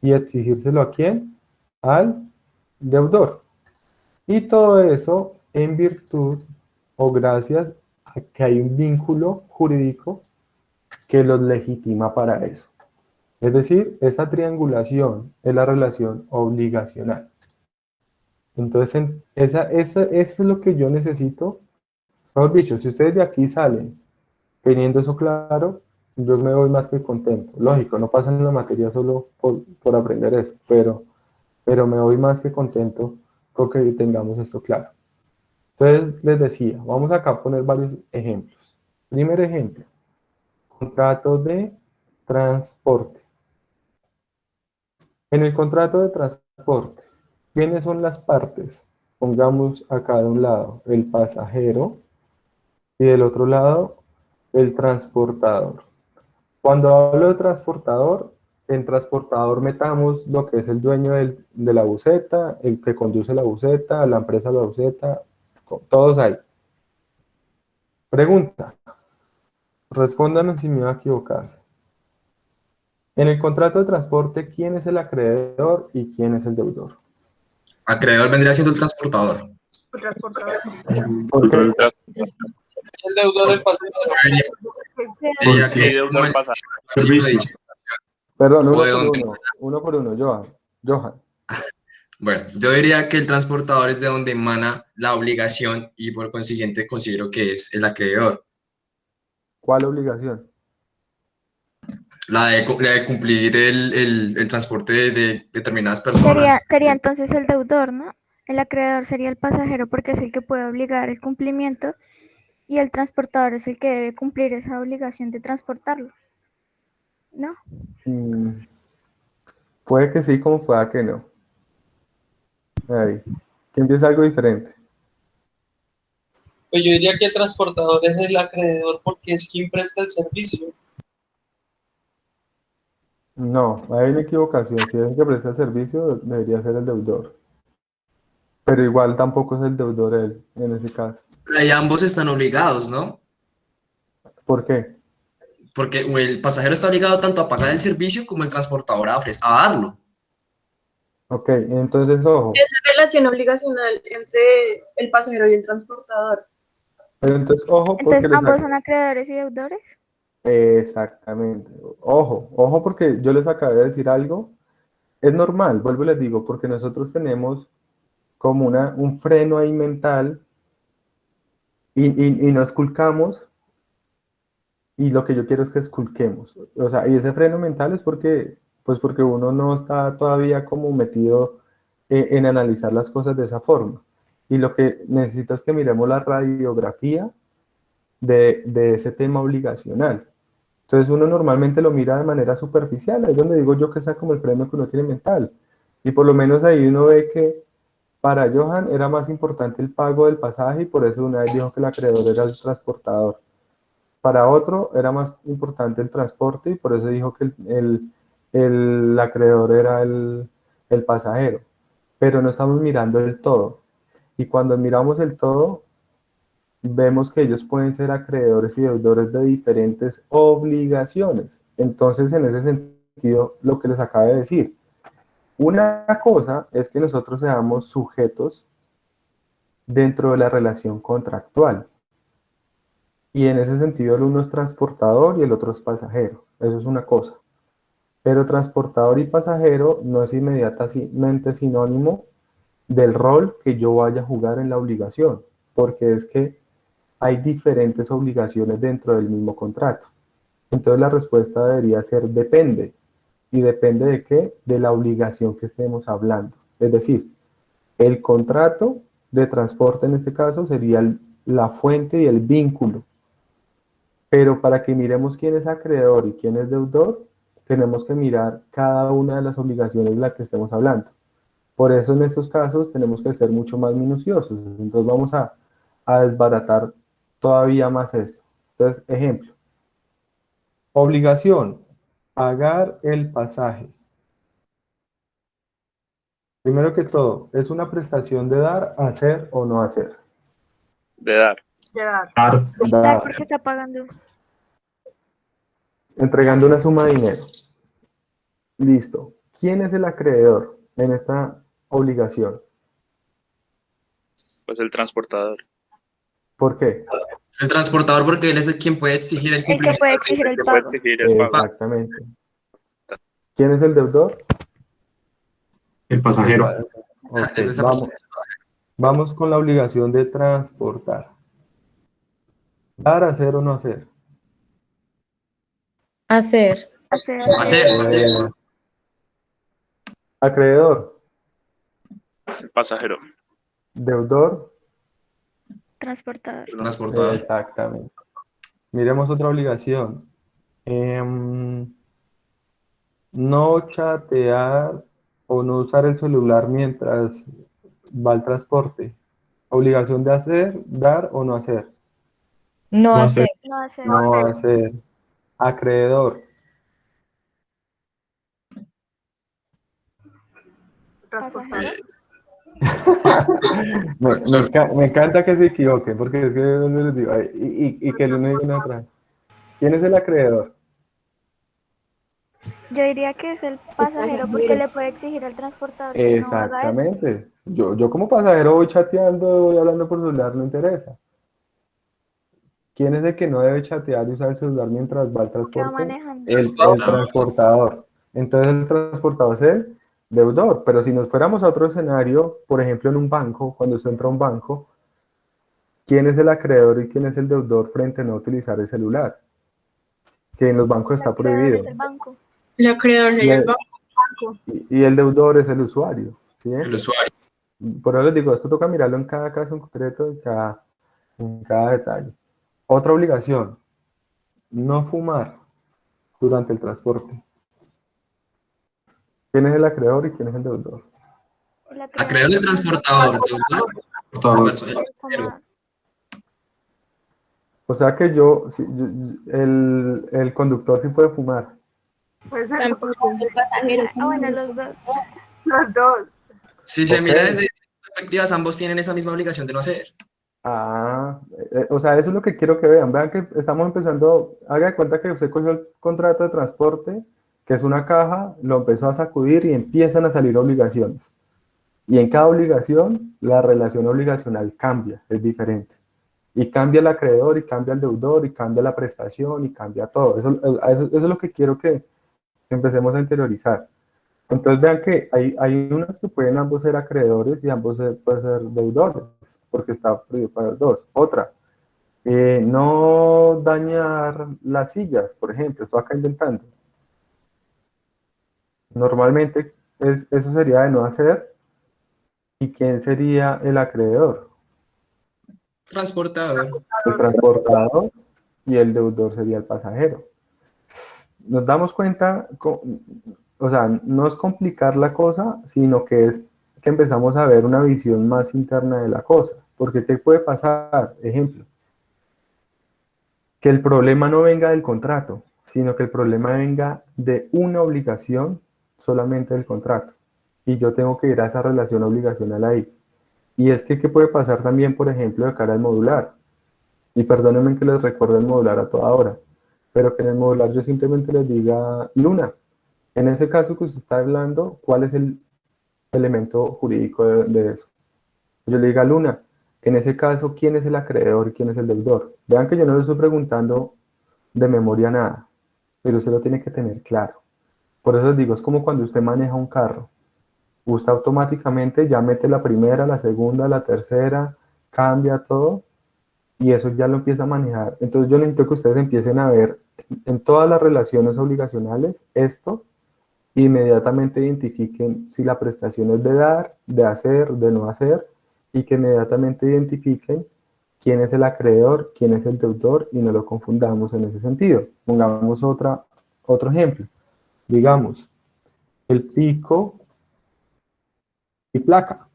y exigírselo ¿a quién? Al deudor. Y todo eso en virtud o gracias a que hay un vínculo jurídico que los legitima para eso. Es decir, esa triangulación es la relación obligacional. Entonces, eso es lo que yo necesito. Mejor dicho, si ustedes de aquí salen teniendo eso claro, yo me voy más que contento. Lógico, no pasan la materia solo por aprender eso, pero me voy más que contento porque tengamos esto claro. Entonces, les decía, vamos acá a poner varios ejemplos. Primer ejemplo, contrato de transporte. En el contrato de transporte, ¿quiénes son las partes? Pongamos acá de un lado el pasajero y del otro lado el transportador. Cuando hablo de transportador, en transportador metamos lo que es el dueño de la buseta, el que conduce la buseta, la empresa de la buseta, todos ahí. Pregunta, respóndanme si me voy a equivocar. En el contrato de transporte, ¿quién es el acreedor y quién es el deudor? Acreedor vendría siendo el transportador. El transportador. ¿Por qué? El deudor, el pasajero. Diría que Y es como deudor el pasa. servicio de dicha. Perdón, O de dónde. uno por uno, Johan. Johan. Bueno, yo diría que el transportador es de donde emana la obligación y por consiguiente considero que es el acreedor. ¿Cuál obligación? La de cumplir el transporte de determinadas personas. Sería entonces el deudor, ¿no? El acreedor sería el pasajero porque es el que puede obligar el cumplimiento y el transportador es el que debe cumplir esa obligación de transportarlo, ¿no? Mm, puede que sí, como pueda que no. Ahí. Que empieza algo diferente. Pues yo diría que el transportador es el acreedor porque es quien presta el servicio. No, hay una equivocación. Si es el que presta el servicio, debería ser el deudor. Pero igual tampoco es el deudor él, en ese caso. Pero ahí ambos están obligados, ¿no? ¿Por qué? Porque el pasajero está obligado tanto a pagar el servicio como el transportador a darlo. Ok, entonces, ojo. Es la relación obligacional entre el pasajero y el transportador. Pero entonces, ojo, porque Entonces, ¿ambos son acreedores y deudores? Exactamente. Ojo, porque yo les acabé de decir algo. Es normal, vuelvo y les digo, porque nosotros tenemos como un freno ahí mental y no esculcamos, y lo que yo quiero es que esculquemos. O sea, y ese freno mental es porque uno no está todavía como metido en analizar las cosas de esa forma. Y lo que necesito es que miremos la radiografía de ese tema obligacional. Entonces uno normalmente lo mira de manera superficial, ahí es donde digo yo que está como el freno que uno tiene mental. Y por lo menos ahí uno ve que para Johan era más importante el pago del pasaje y por eso una vez dijo que el acreedor era el transportador. Para otro era más importante el transporte y por eso dijo que el acreedor era el pasajero. Pero no estamos mirando el todo. Y cuando miramos el todo, vemos que ellos pueden ser acreedores y deudores de diferentes obligaciones. Entonces, en ese sentido, lo que les acabo de decir, una cosa es que nosotros seamos sujetos dentro de la relación contractual. Y en ese sentido, el uno es transportador y el otro es pasajero. Eso es una cosa. Pero transportador y pasajero no es inmediatamente sinónimo del rol que yo vaya a jugar en la obligación, porque es que hay diferentes obligaciones dentro del mismo contrato. Entonces la respuesta debería ser depende. ¿Y depende de qué? De la obligación que estemos hablando. Es decir, el contrato de transporte en este caso sería la fuente y el vínculo. Pero para que miremos quién es acreedor y quién es deudor, tenemos que mirar cada una de las obligaciones de las que estemos hablando. Por eso en estos casos tenemos que ser mucho más minuciosos. Entonces vamos a desbaratar todavía más esto. Entonces, ejemplo. Obligación, pagar el pasaje. Primero que todo, ¿es una prestación de dar, hacer o no hacer? De dar. Dar porque está pagando. Entregando una suma de dinero. Listo. ¿Quién es el acreedor en esta obligación? Pues el transportador. ¿Por qué? El transportador porque él es el quien puede exigir el El que cumplimiento. puede exigir el Que puede pago. exigir el pago. Exactamente. ¿Quién es el deudor? El pasajero. Ok, Es esa vamos con la obligación de transportar. Dar, hacer o no hacer. Hacer. Hacer. Hacer. Acreedor, El pasajero. deudor. Transportador. El transportador. Exactamente. Miremos otra obligación. No chatear o no usar el celular mientras va el transporte. Obligación de hacer, dar o no hacer. No No hacer. No hacer. No hacer. Acreedor. Pasajero. Me encanta que se equivoquen, porque es que yo les digo, y que el uno diga una otra. ¿Quién es el acreedor? Yo diría que es el pasajero porque le puede exigir al transportador que no haga eso. Exactamente. Yo como pasajero voy chateando, voy hablando por celular, no interesa. ¿Quién es el que no debe chatear y usar el celular mientras va al Que va transporte? manejando. El Transportador. transportador. Entonces el transportador es el deudor. Pero si nos fuéramos a otro escenario, por ejemplo en un banco, cuando usted entra a un banco, ¿quién es el acreedor y quién es el deudor frente a no utilizar el celular? Que en los bancos El está acreedor es prohibido. el banco. El acreedor Y sería el el, banco. y el deudor es el usuario. ¿Sí? El usuario. Por eso les digo, esto toca mirarlo en cada caso en concreto, en cada detalle. Otra obligación, no fumar durante el transporte. ¿Quién es el acreedor y quién es el deudor? El Acreedor acreedor es del el transportador, transportador. deudor, la Transportador. persona, el pasajero. Como O sea que el conductor sí puede fumar. Puede ser Tampoco el pasajero, bueno, los dos. los dos. Si se Ok. mira desde perspectivas, ambos tienen esa misma obligación de no hacer. O sea, eso es lo que quiero que vean. Vean que estamos empezando, haga de cuenta que usted cogió el contrato de transporte, que es una caja, lo empezó a sacudir y empiezan a salir obligaciones. Y en cada obligación, la relación obligacional cambia, es diferente. Y cambia el acreedor, y cambia el deudor, y cambia la prestación, y cambia todo. Eso es lo que quiero que empecemos a interiorizar. Entonces vean que hay unos que pueden ambos ser acreedores y ambos pueden ser deudores, porque está prohibido para los dos. Otra, no dañar las sillas, por ejemplo, estoy acá inventando. Normalmente eso sería de no hacer. ¿Y quién sería el acreedor? Transportador. El transportador, y el deudor sería el pasajero. Nos damos cuenta, o sea, no es complicar la cosa, sino que es que empezamos a ver una visión más interna de la cosa. Porque ¿qué puede pasar? Ejemplo, que el problema no venga del contrato, sino que el problema venga de una obligación solamente del contrato. Y yo tengo que ir a esa relación obligacional ahí. Y es que, ¿qué puede pasar también, por ejemplo, de cara al modular? Y perdónenme que les recuerde el modular a toda hora, pero que en el modular yo simplemente les diga Luna. En ese caso que usted está hablando, ¿cuál es el elemento jurídico de eso? Yo le diga Luna, en ese caso, ¿quién es el acreedor y quién es el deudor? Vean que yo no le estoy preguntando de memoria nada, pero usted lo tiene que tener claro. Por eso les digo, es como cuando usted maneja un carro. Usted automáticamente ya mete la primera, la segunda, la tercera, cambia todo y eso ya lo empieza a manejar. Entonces yo necesito que ustedes empiecen a ver en todas las relaciones obligacionales esto, e inmediatamente identifiquen si la prestación es de dar, de hacer, de no hacer, y que inmediatamente identifiquen quién es el acreedor, quién es el deudor, y no lo confundamos en ese sentido. Pongamos otro ejemplo. Digamos, el pico y placa,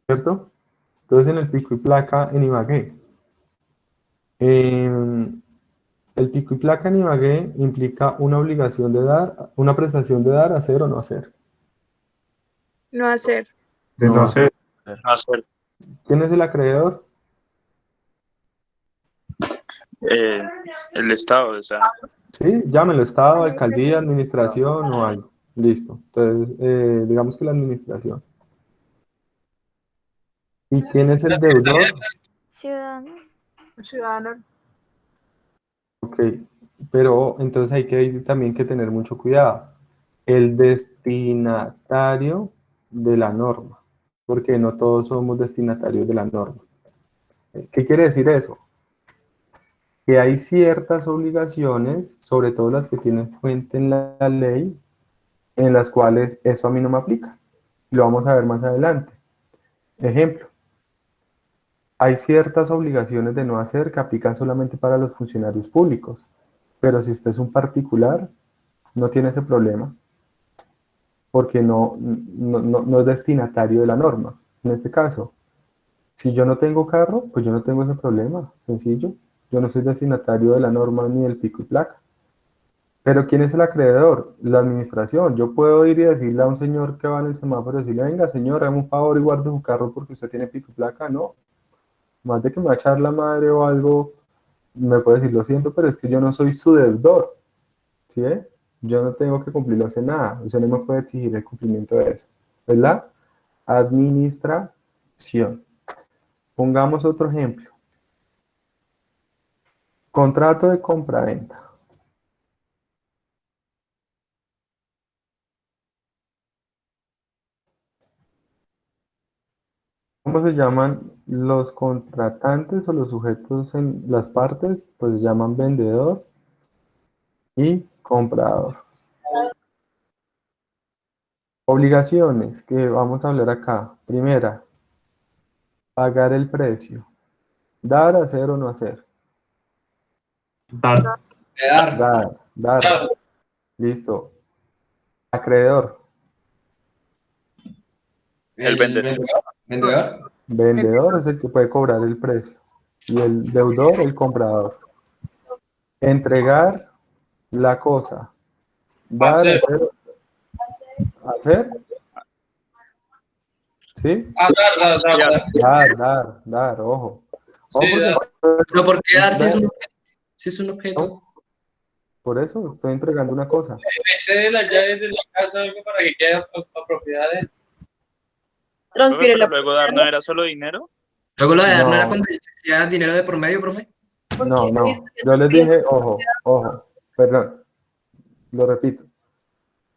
¿cierto? Entonces en el pico y placa en Ibagué, el pico y placa en Ibagué implica una obligación de dar, una prestación de dar, hacer o no hacer. No hacer. De no hacer. No hacer. ¿Quién es el acreedor? Eh, el Estado, o sea, Sí, llámenlo, Estado, alcaldía, administración o algo. Listo. Entonces, digamos que la administración. ¿Y quién es el deudor? Ciudadano. Ciudadano. Ok, pero entonces hay que también que tener mucho cuidado. El destinatario de la norma, porque no todos somos destinatarios de la norma. ¿Qué quiere decir eso? Que hay ciertas obligaciones, sobre todo las que tienen fuente en la ley, en las cuales eso a mí no me aplica. Lo vamos a ver más adelante. Ejemplo, hay ciertas obligaciones de no hacer que aplican solamente para los funcionarios públicos, pero si usted es un particular, no tiene ese problema, porque no es destinatario de la norma. En este caso, si yo no tengo carro, pues yo no tengo ese problema, sencillo. Yo no soy destinatario de la norma ni del pico y placa. Pero ¿quién es el acreedor? La administración. Yo puedo ir y decirle a un señor que va en el semáforo, decirle, venga señor, hágame un favor y guarde su carro porque usted tiene pico y placa. No, más de que me va a echar la madre o algo, me puede decir, lo siento, pero es que yo no soy su deudor. ¿Sí? Yo no tengo que cumplirlo hace nada. Usted no me puede exigir el cumplimiento de eso. Es la administración. Pongamos otro ejemplo. Contrato de compraventa. ¿Cómo se llaman los contratantes o los sujetos en las partes? Pues se llaman vendedor y comprador. Obligaciones que vamos a hablar acá. Primera, pagar el precio. Dar, hacer o no hacer. Dar. Dar. Dar. Dar. Listo. Acreedor. El vendedor. Vendedor. Vendedor es el que puede cobrar el precio. Y el deudor, el comprador. Entregar la cosa. Dar, Hacer. hacer. ¿Sí? Dar, ojo. Ojo, Sí, porque dar. ¿Pero por qué dar si es dar- un objeto? Si es un objeto. no, por eso estoy entregando una cosa. Me cede las llaves de la casa algo para que quede a propiedad de él. Profe, Transfiere pero la luego dar no era solo dinero. Luego lo de dar no era No, cuando existía dinero de por medio, profe. no. Yo les dije, ojo, perdón, lo repito.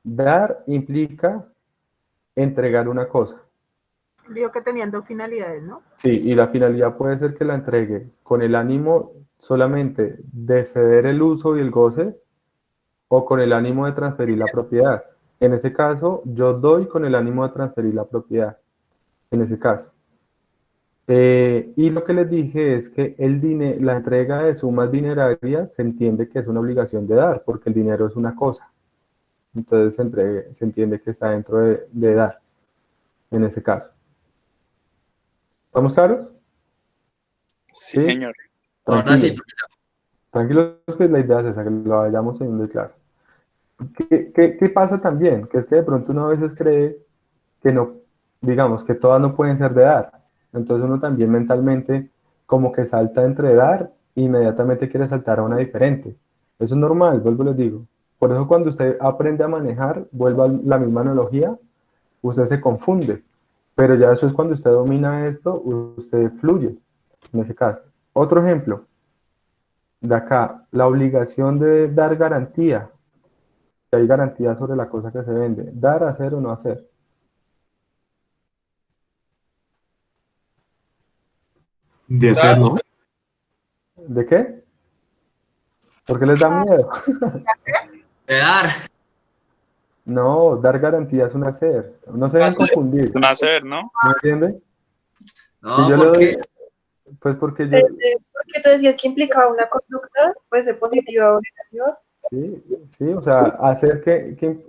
Dar implica entregar una cosa. Dijo que tenían dos finalidades, ¿no? Sí, y la finalidad puede ser que la entregue con el ánimo solamente de ceder el uso y el goce o con el ánimo de transferir la propiedad. En ese caso, yo doy con el ánimo de transferir la propiedad. En ese caso. Y lo que les dije es que la entrega de sumas dinerarias se entiende que es una obligación de dar, porque el dinero es una cosa. Entonces se entiende que está dentro de dar, en ese caso. ¿Estamos claros? Sí, señor. Ahora sí, Tranquilos que la idea es esa, que lo vayamos teniendo claro. ¿Qué pasa también? Que es que de pronto uno a veces cree que no, digamos, que todas no pueden ser de dar. Entonces uno también mentalmente como que salta entre dar e inmediatamente quiere saltar a una diferente. Eso es normal, vuelvo y les digo. Por eso cuando usted aprende a manejar, vuelvo a la misma analogía, usted se confunde. Pero ya después cuando usted domina esto, usted fluye, en ese caso. Otro ejemplo, de acá, la obligación de dar garantía. Que hay garantía sobre la cosa que se vende. Dar, hacer o no hacer. De hacer, ¿no? ¿De qué? ¿Por qué les da miedo? de dar. No, dar garantía es un hacer. No se deben Hacer. confundir. Un hacer, ¿no? ¿Me entiende? No, Si yo le porque doy, pues porque yo, Porque tú decías que implicaba una conducta, puede ser positiva o negativa. sí, o sea, hacer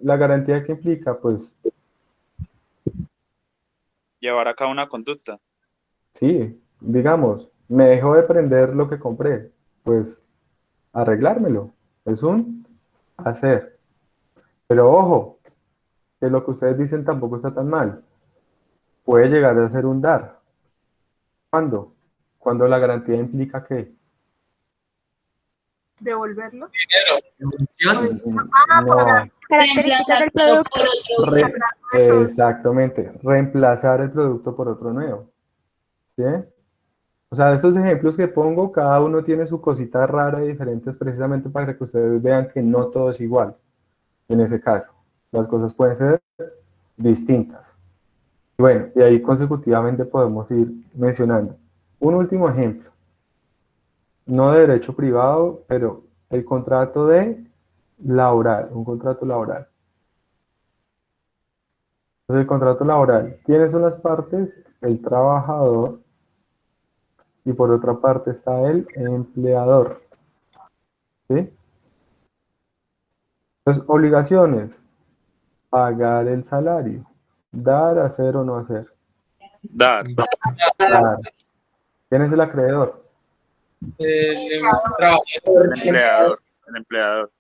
la garantía que implica, pues Llevar a cabo una conducta. sí, digamos, me dejó de prender lo que compré, pues arreglármelo. Es un hacer. Pero ojo, que lo que ustedes dicen tampoco está tan mal. Puede llegar a ser un dar. ¿Cuándo? Cuando la garantía implica que Devolverlo. no, Características del producto. exactamente, reemplazar el producto por otro nuevo. ¿Sí? O sea, estos ejemplos que pongo, cada uno tiene su cosita rara y diferentes precisamente para que ustedes vean que no todo es igual. En ese caso, las cosas pueden ser distintas. Y bueno, y ahí consecutivamente podemos ir mencionando. Un último ejemplo, no de derecho privado, pero el contrato de laboral, un contrato laboral. Entonces, el contrato laboral, ¿quiénes son las partes? El trabajador y por otra parte está el empleador. ¿Sí? Entonces, obligaciones, pagar el salario, dar, hacer o no hacer. Dar. Dar. ¿Quién es el acreedor? El trabajador. El empleador. El empleador.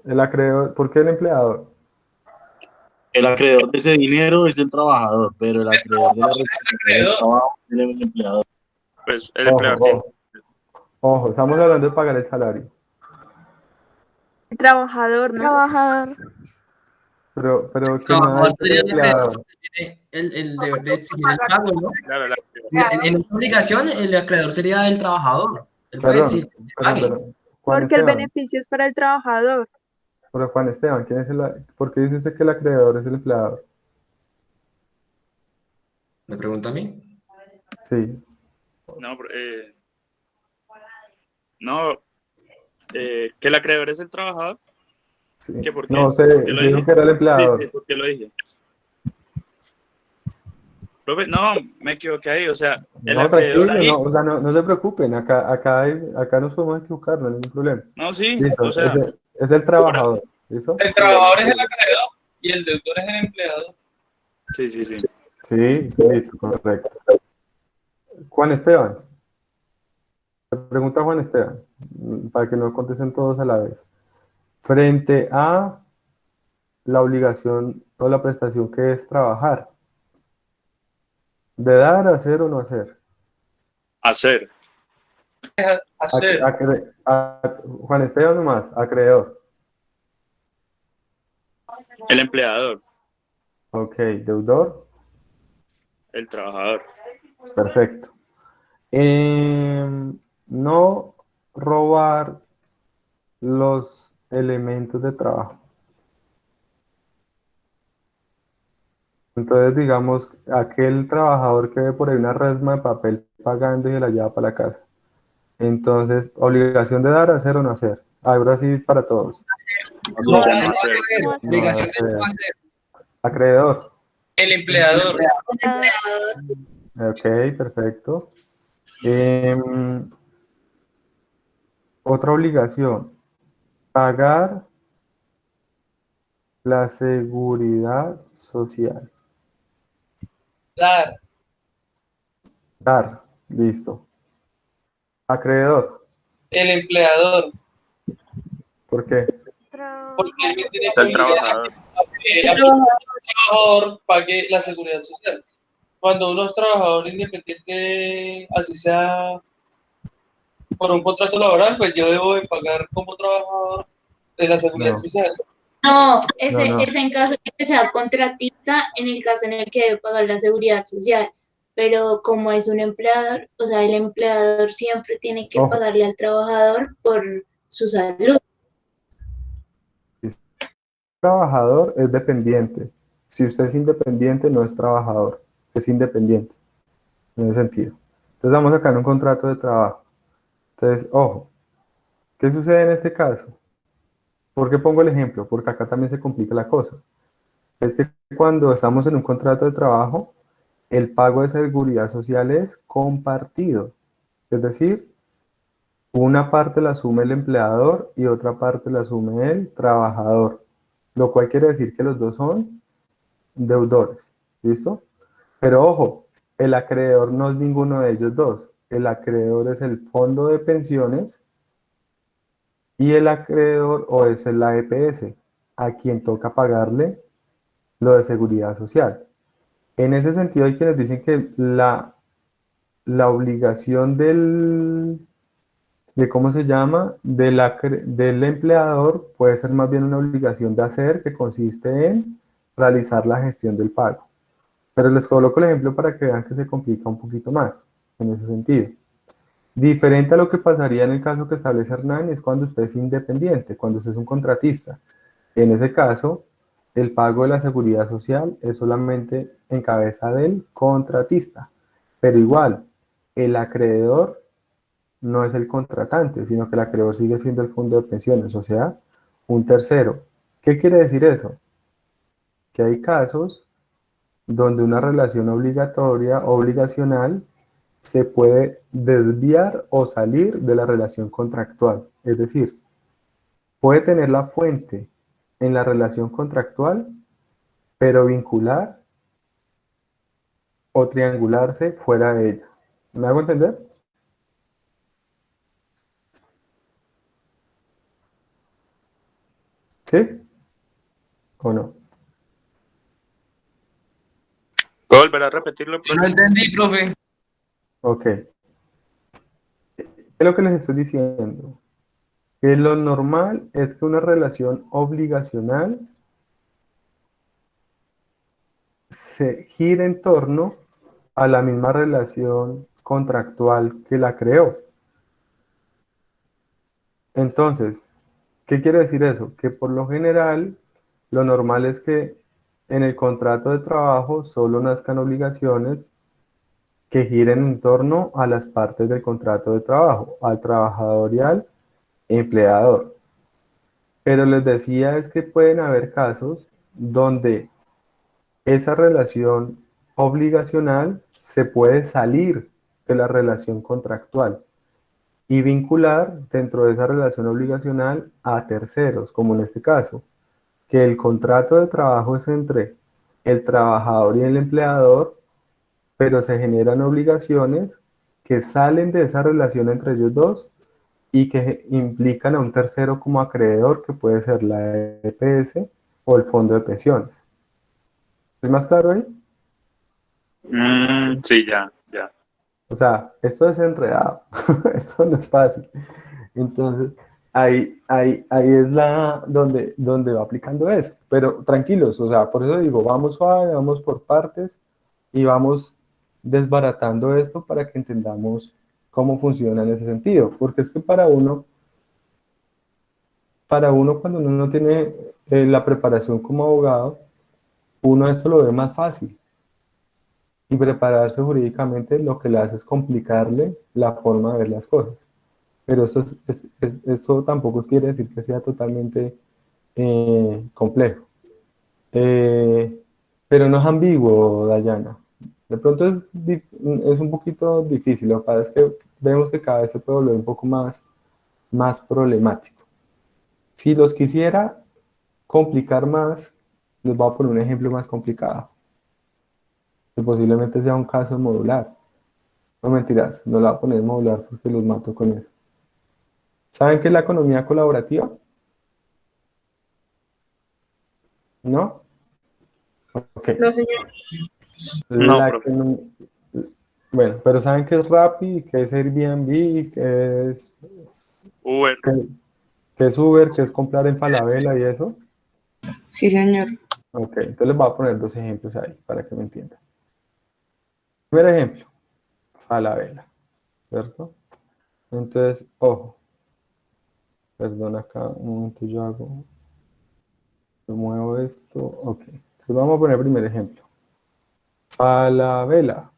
El acreedor, ¿por qué el empleador? El acreedor de ese dinero es el trabajador, pero el acreedor de la responsabilidad del trabajo es el empleador. Pues el empleador tiene. Ojo, estamos hablando de pagar el salario. Trabajador, ¿no? Trabajador. Pero que no ha Trabajador dicho el sería el acreedor empleador. que tiene el deber de exigir el pago, ¿no? Claro, En esta obligación, el acreedor sería el trabajador. Él puede decir Perdón, que perdón, pague. perdón. Juan Porque el Esteban, beneficio es para el trabajador. pero Juan Esteban, ¿quién es ¿por qué dice usted que el acreedor es el empleador? ¿Me pregunta a mí? Sí, no, no, que el acreedor es el trabajador. sí. ¿Qué, por No, qué? ¿Por qué lo se dijo dije? que era el Sí, empleador. ¿por qué lo dije? Profe, no, me equivoqué ahí, o sea, el No, acreedor tranquilo, no, ahí, o sea, no se preocupen, acá nos podemos equivocar, no hay ningún problema. no, sí, Listo, o sea, es el por- trabajador, ¿listo? El sí, el trabajador es el acreedor. acreedor y el deudor es el empleador. Sí, sí, sí. Sí, listo, correcto. Juan Esteban, te pregunta Juan Esteban, para que no contesten todos a la vez. Frente a la obligación o la prestación que es trabajar, de dar, hacer o no hacer. Hacer, Hacer. Juan Esteban nomás, acreedor. el empleador, Ok, deudor, el trabajador, perfecto. No robar los elementos de trabajo. Entonces, digamos, aquel trabajador que ve por ahí una resma de papel pagando y se la lleva para la casa. Entonces, obligación de dar, hacer o no hacer. Ahora sí para todos. No, no hacer, No hacer. No obligación de no hacer. hacer. Acreedor. El empleador. Ok, perfecto. Otra obligación. Pagar la seguridad social. Dar. Dar. Listo. Acreedor. El empleador. ¿Por qué? Porque él me tiene que el obligar trabajador, a que el trabajador pague la seguridad social. Cuando uno es trabajador independiente, así sea por un contrato laboral, pues yo debo de pagar como trabajador de la seguridad No, social. No, no. es en caso de que sea contratista, en el caso en el que debe pagar la seguridad social. Pero como es un empleador, o sea, el empleador siempre tiene que Ojo, pagarle al trabajador por su salud. si es trabajador es dependiente. Si usted es independiente, no es trabajador, es independiente, en ese sentido. Entonces vamos acá en un contrato de trabajo. Entonces, ojo, ¿qué sucede en este caso? ¿Por qué pongo el ejemplo? Porque acá también se complica la cosa. Es que cuando estamos en un contrato de trabajo, el pago de seguridad social es compartido. Es decir, una parte la asume el empleador y otra parte la asume el trabajador. Lo cual quiere decir que los dos son deudores. ¿Listo? Pero ojo, el acreedor no es ninguno de ellos dos. El acreedor es el fondo de pensiones y el acreedor o es la EPS, a quien toca pagarle lo de seguridad social. En ese sentido hay quienes dicen que la obligación de ¿cómo se llama? Del empleador puede ser más bien una obligación de hacer que consiste en realizar la gestión del pago. Pero les coloco el ejemplo para que vean que se complica un poquito más en ese sentido. Diferente a lo que pasaría en el caso que establece Hernán es cuando usted es independiente, cuando usted es un contratista. En ese caso, el pago de la seguridad social es solamente en cabeza del contratista. Pero igual, el acreedor no es el contratante, sino que el acreedor sigue siendo el fondo de pensiones, o sea, un tercero. ¿Qué quiere decir eso? Que hay casos donde una relación obligatoria, obligacional, se puede desviar o salir de la relación contractual. Es decir, puede tener la fuente en la relación contractual, pero vincular o triangularse fuera de ella. ¿Me hago entender? ¿Sí o no? ¿puedo volver a repetirlo, No profe? entendí, profe. Ok. ¿Qué es lo que les estoy diciendo? Que lo normal es que una relación obligacional se gire en torno a la misma relación contractual que la creó. Entonces, ¿qué quiere decir eso? Que por lo general, lo normal es que en el contrato de trabajo solo nazcan obligaciones que giren en torno a las partes del contrato de trabajo, al trabajador y al empleador. Pero les decía es que pueden haber casos donde esa relación obligacional se puede salir de la relación contractual y vincular dentro de esa relación obligacional a terceros, como en este caso, que el contrato de trabajo es entre el trabajador y el empleador, pero se generan obligaciones que salen de esa relación entre ellos dos y que implican a un tercero como acreedor, que puede ser la EPS o el fondo de pensiones. ¿Es más claro ahí? Sí, ya, ya. O sea, esto es enredado, esto no es fácil. Entonces, ahí es donde va aplicando eso. Pero tranquilos, o sea, por eso digo, vamos suave, vamos por partes y vamos desbaratando esto para que entendamos cómo funciona en ese sentido. Porque es que para uno cuando uno no tiene la preparación como abogado, uno esto lo ve más fácil. Y prepararse jurídicamente lo que le hace es complicarle la forma de ver las cosas. Pero eso tampoco quiere decir que sea totalmente complejo. Pero no es ambiguo, Dayana. De pronto es un poquito difícil. Lo que pasa es que vemos que cada vez se puede volver un poco más problemático. Si los quisiera complicar más, les voy a poner un ejemplo más complicado, que posiblemente sea un caso modular. No mentiras, no la voy a poner modular porque los mato con eso. ¿Saben qué es la economía colaborativa? ¿No? Ok. No, señor. No, La profe. econom- Bueno, pero ¿saben qué es Rappi? ¿Qué es Airbnb? Uber. ¿Qué, qué es Uber? ¿Qué es comprar en Falabella y eso? Sí, señor. Ok, entonces les voy a poner dos ejemplos ahí para que me entiendan. Primer ejemplo, Falabella, ¿cierto? Entonces, ojo, perdón acá, un momento yo muevo esto, ok. Entonces vamos a poner el primer ejemplo. Falabella.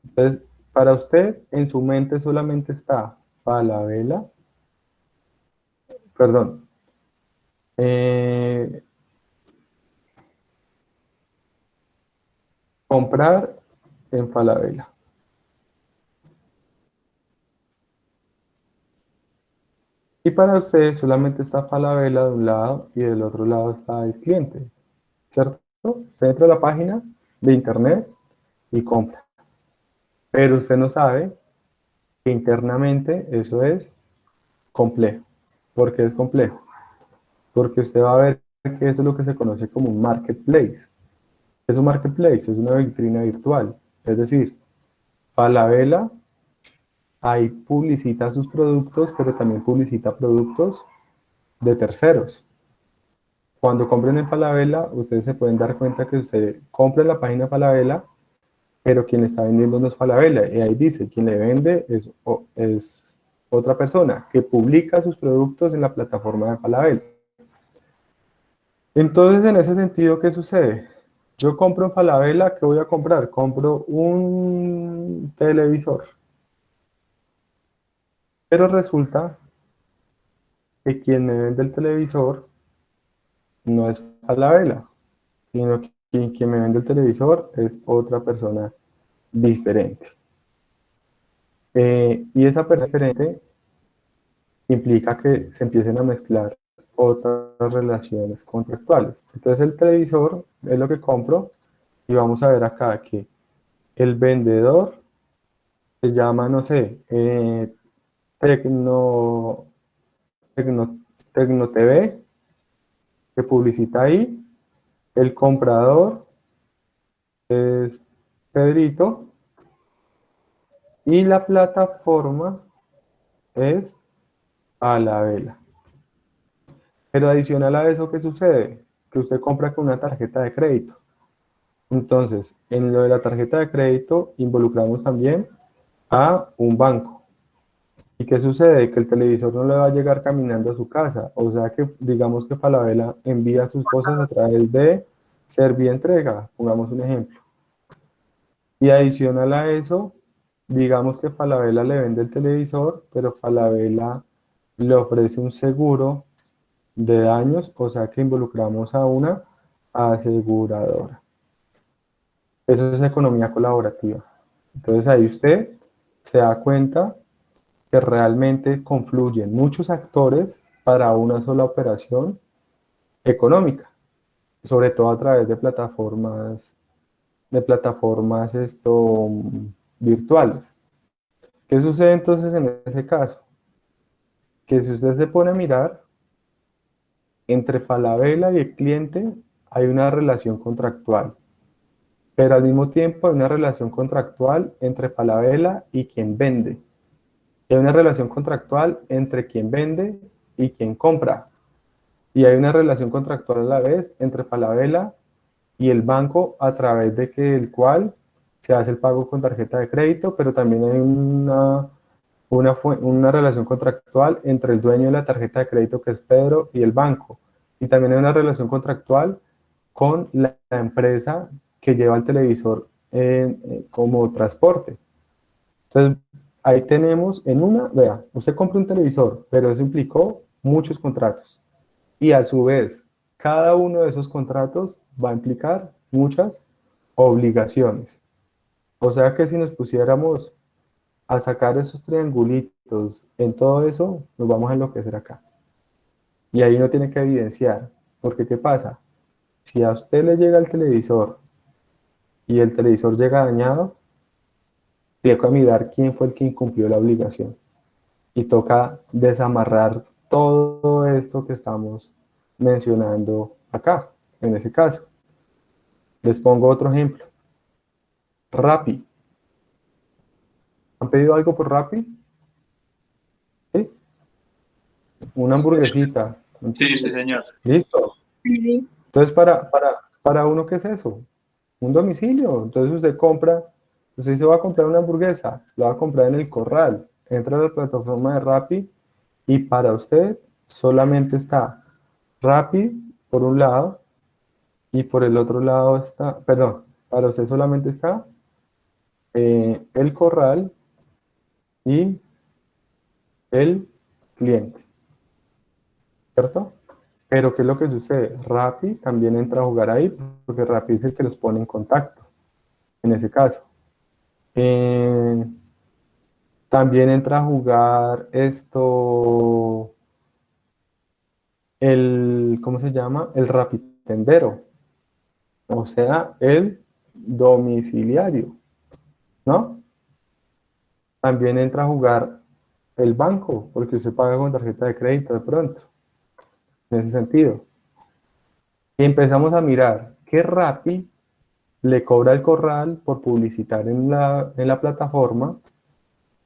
Entonces, para usted, en su mente solamente está Falabella, perdón, eh, comprar en Falabella. Y para usted solamente está Falabella de un lado y del otro lado está el cliente, ¿cierto? Usted entra a la página de internet y compra. Pero usted no sabe que internamente eso es complejo. ¿Por qué es complejo? Porque usted va a ver que eso es lo que se conoce como un marketplace. Es un marketplace, es una vitrina virtual. Es decir, Falabella ahí publicita sus productos, pero también publicita productos de terceros. Cuando compren en Falabella, ustedes se pueden dar cuenta que usted compra en la página Falabella, pero quien está vendiendo no es Falabella. Y ahí dice, quien le vende es otra persona que publica sus productos en la plataforma de Falabella. Entonces, en ese sentido, ¿qué sucede? Yo compro en Falabella, ¿qué voy a comprar? Compro un televisor. Pero resulta que quien me vende el televisor no es Falabella, sino que quien me vende el televisor es otra persona diferente. Y esa persona diferente implica que se empiecen a mezclar otras relaciones contractuales. Entonces el televisor es lo que compro y vamos a ver acá que el vendedor se llama, no sé, Tecno, Tecno TV, que publicita ahí. El comprador es Pedrito y la plataforma es Falabella. Pero adicional a eso, ¿qué sucede? Que usted compra con una tarjeta de crédito. Entonces, en lo de la tarjeta de crédito involucramos también a un banco. ¿Y qué sucede? Que el televisor no le va a llegar caminando a su casa. O sea que digamos que Falabella envía sus cosas a través de Servientrega, pongamos un ejemplo. Y adicional a eso, digamos que Falabella le vende el televisor, pero Falabella le ofrece un seguro de daños, o sea que involucramos a una aseguradora. Eso es economía colaborativa. Entonces ahí usted se da cuenta que realmente confluyen muchos actores para una sola operación económica, sobre todo a través de plataformas virtuales. ¿Qué sucede entonces en ese caso? Que si usted se pone a mirar, entre Falabella y el cliente hay una relación contractual, pero al mismo tiempo hay una relación contractual entre Falabella y quien vende. Y hay una relación contractual entre quien vende y quien compra. Y hay una relación contractual a la vez entre Falabella y el banco a través de el cual se hace el pago con tarjeta de crédito, pero también hay una relación contractual entre el dueño de la tarjeta de crédito, que es Pedro, y el banco. Y también hay una relación contractual con la empresa que lleva el televisor como transporte. Entonces, ahí tenemos vea, usted compra un televisor, pero eso implicó muchos contratos. Y a su vez, cada uno de esos contratos va a implicar muchas obligaciones. O sea que si nos pusiéramos a sacar esos triangulitos en todo eso, nos vamos a enloquecer acá. Y ahí uno tiene que evidenciar, porque ¿qué pasa? Si a usted le llega el televisor y el televisor llega dañado, tiene que mirar quién fue el que incumplió la obligación. Y toca desamarrar todo esto que estamos mencionando acá, en ese caso. Les pongo otro ejemplo. Rappi. ¿Han pedido algo por Rappi? ¿Sí? Una hamburguesita. Sí, sí, señor. Listo. Entonces, para uno, ¿qué es eso? Un domicilio. Entonces usted se va a comprar una hamburguesa, la va a comprar en el Corral, entra a la plataforma de Rappi y para usted solamente está Rappi por un lado y por el otro lado está, perdón, para usted solamente está el Corral y el cliente, ¿cierto? Pero ¿qué es lo que sucede? Rappi también entra a jugar ahí porque Rappi es el que los pone en contacto, en ese caso. También entra a jugar ¿cómo se llama? El rapitendero, o sea, el domiciliario, ¿no? También entra a jugar el banco, porque usted paga con tarjeta de crédito de pronto, en ese sentido. Y empezamos a mirar qué Rappi le cobra el Corral por publicitar en la plataforma,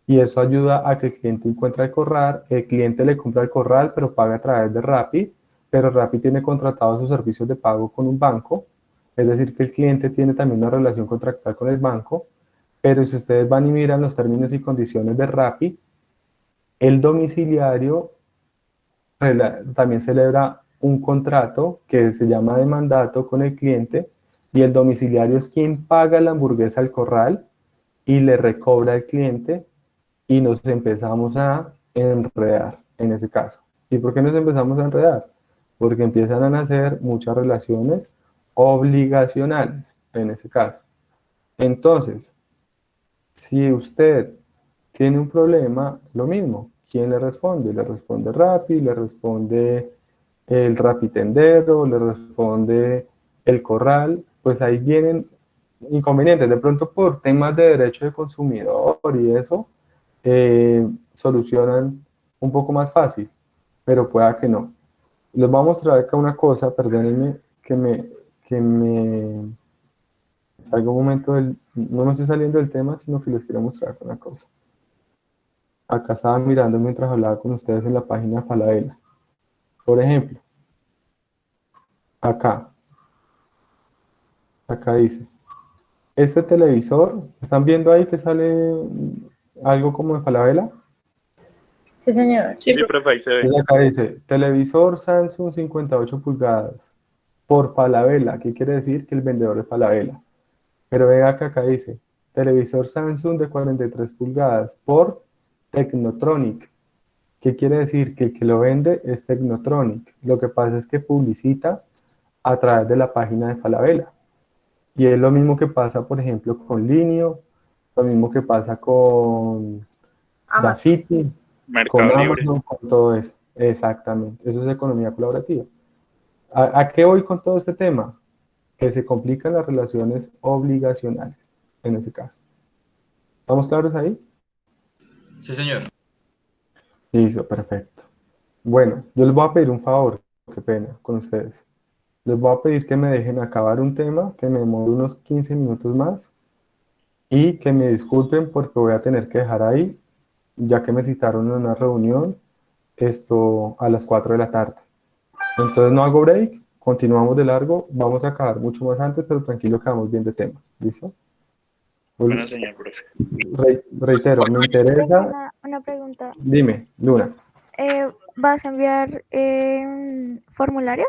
y eso ayuda a que el cliente encuentre el Corral, el cliente le compra el Corral, pero paga a través de Rappi, pero Rappi tiene contratado sus servicios de pago con un banco, es decir, que el cliente tiene también una relación contractual con el banco, pero si ustedes van y miran los términos y condiciones de Rappi, el domiciliario también celebra un contrato que se llama de mandato con el cliente, y el domiciliario es quien paga la hamburguesa al Corral y le recobra al cliente, y nos empezamos a enredar en ese caso. ¿Y por qué nos empezamos a enredar? Porque empiezan a nacer muchas relaciones obligacionales en ese caso. Entonces, si usted tiene un problema, lo mismo. ¿Quién le responde? Le responde Rappi, le responde el Rapitendero, le responde el Corral. Pues ahí vienen inconvenientes. De pronto por temas de derecho de consumidor y eso, solucionan un poco más fácil, pero pueda que no. Les voy a mostrar acá una cosa, perdónenme que me salga un momento no me estoy saliendo del tema, sino que les quiero mostrar una cosa. Acá estaba mirando mientras hablaba con ustedes en la página de Falabella. Por ejemplo, acá, acá dice, este televisor, ¿están viendo ahí que sale algo como de Falabella? Sí, señor. Sí, profe, ahí se ve. Entonces acá dice, televisor Samsung 58 pulgadas por Falabella. ¿Qué quiere decir? Que el vendedor es Falabella. Pero vea que acá dice, televisor Samsung de 43 pulgadas por Technotronic. ¿Qué quiere decir? Que el que lo vende es Technotronic. Lo que pasa es que publicita a través de la página de Falabella. Y es lo mismo que pasa, por ejemplo, con Linio, lo mismo que pasa con Dafiti, con Mercado Libre. Amazon, con todo eso. Exactamente. Eso es economía colaborativa. ¿A qué voy con todo este tema? Que se complican las relaciones obligacionales, en ese caso. ¿Estamos claros ahí? Sí, señor. Listo, perfecto. Bueno, yo les voy a pedir un favor, qué pena, con ustedes. Les voy a pedir que me dejen acabar un tema, que me demore unos 15 minutos más y que me disculpen porque voy a tener que dejar ahí, ya que me citaron en una reunión esto a las 4 de la tarde. Entonces no hago break, continuamos de largo, vamos a acabar mucho más antes, pero tranquilo que vamos bien de tema. ¿Listo? Bueno, señor profe. Reitero, me Tengo interesa. una pregunta. Dime, Luna. ¿Vas a enviar formulario?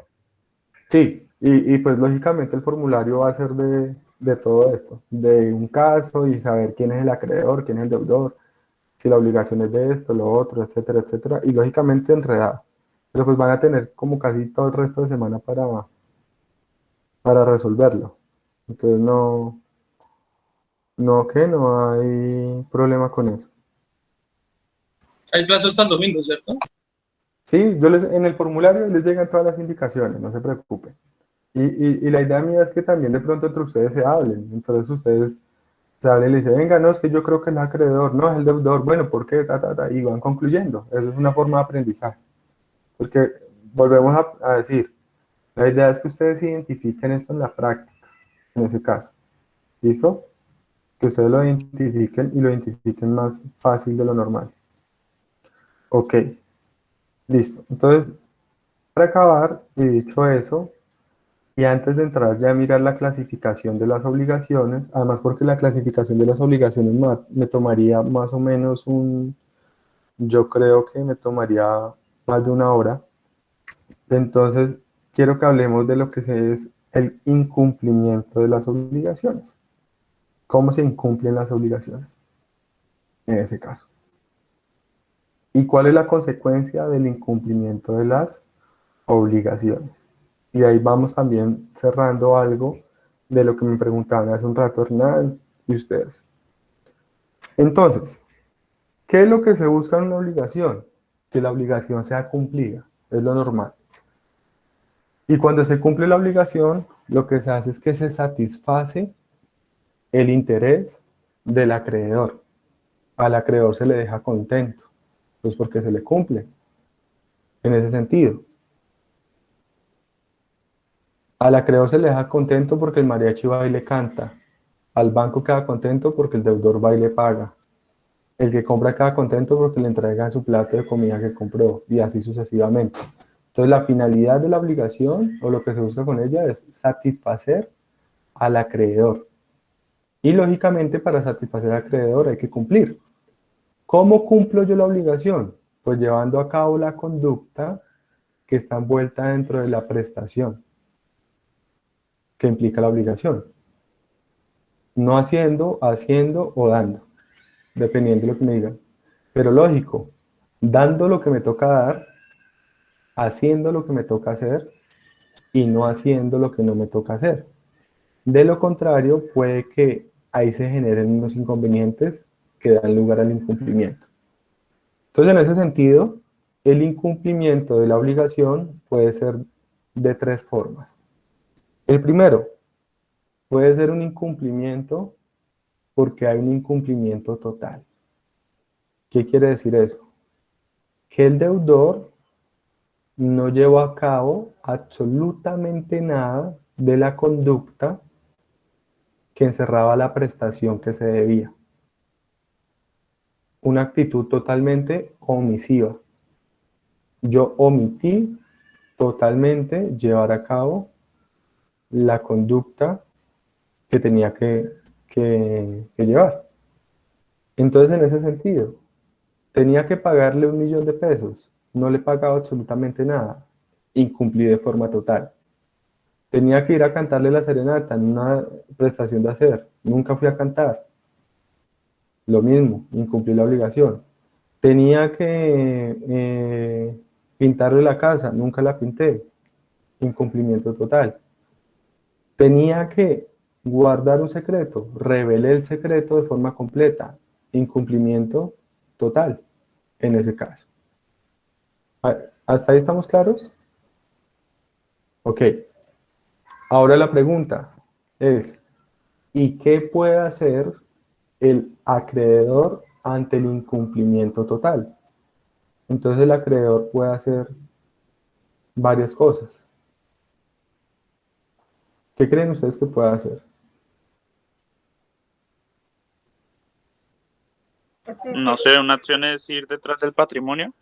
Sí, y pues lógicamente el formulario va a ser de todo esto, de un caso y saber quién es el acreedor, quién es el deudor, si la obligación es de esto, lo otro, etcétera, etcétera, y lógicamente enredado. Pero pues van a tener como casi todo el resto de semana para resolverlo. Entonces no hay problema con eso. Hay plazo hasta el domingo, ¿cierto? Sí, en el formulario les llegan todas las indicaciones, no se preocupen. Y la idea mía es que también de pronto entre ustedes se hablen. Entonces ustedes se hablen y le dicen, venga, no, es que yo creo que es el acreedor, no, es el deudor, bueno, ¿por qué? Y van concluyendo. Eso es una forma de aprendizaje. Porque volvemos a decir, la idea es que ustedes identifiquen esto en la práctica, en ese caso. ¿Listo? Que ustedes lo identifiquen y lo identifiquen más fácil de lo normal. Ok, listo. Entonces, para acabar, y dicho eso, y antes de entrar ya a mirar la clasificación de las obligaciones, además porque la clasificación de las obligaciones me tomaría más o menos yo creo que me tomaría más de una hora. Entonces, quiero que hablemos de lo que es el incumplimiento de las obligaciones. ¿Cómo se incumplen las obligaciones en ese caso? ¿Y cuál es la consecuencia del incumplimiento de las obligaciones? Y ahí vamos también cerrando algo de lo que me preguntaban hace un rato Hernán y ustedes. Entonces, ¿qué es lo que se busca en una obligación? Que la obligación sea cumplida, es lo normal. Y cuando se cumple la obligación, lo que se hace es que se satisface el interés del acreedor. Al acreedor se le deja contento, pues porque se le cumple, en ese sentido. Al acreedor se le deja contento porque el mariachi va y le canta. Al banco queda contento porque el deudor va y le paga. El que compra queda contento porque le entregan su plato de comida que compró y así sucesivamente. Entonces la finalidad de la obligación o lo que se busca con ella es satisfacer al acreedor. Y lógicamente para satisfacer al acreedor hay que cumplir. ¿Cómo cumplo yo la obligación? Pues llevando a cabo la conducta que está envuelta dentro de la prestación que implica la obligación. No haciendo o dando, dependiendo de lo que me digan. Pero lógico, dando lo que me toca dar, haciendo lo que me toca hacer y no haciendo lo que no me toca hacer. De lo contrario, puede que ahí se generen unos inconvenientes que dan lugar al incumplimiento. Entonces, en ese sentido, el incumplimiento de la obligación puede ser de tres formas. El primero, puede ser un incumplimiento porque hay un incumplimiento total. ¿Qué quiere decir eso? Que el deudor no llevó a cabo absolutamente nada de la conducta que encerraba la prestación que se debía. una actitud totalmente omisiva. Yo omití totalmente llevar a cabo la conducta que tenía que llevar. Entonces, en ese sentido, tenía que pagarle 1.000.000 de pesos, no le pagaba absolutamente nada, incumplí de forma total. Tenía que ir a cantarle la serenata en una prestación de hacer, nunca fui a cantar, lo mismo, incumplí la obligación. Tenía que pintarle la casa, nunca la pinté, incumplimiento total. Tenía que guardar un secreto, revelé el secreto de forma completa, incumplimiento total en ese caso. ¿Hasta ahí estamos claros? Ok. Ahora la pregunta es, ¿y qué puede hacer el acreedor ante el incumplimiento total? Entonces el acreedor puede hacer varias cosas. ¿Qué creen ustedes que puede hacer? No sé, una acción es ir detrás del patrimonio.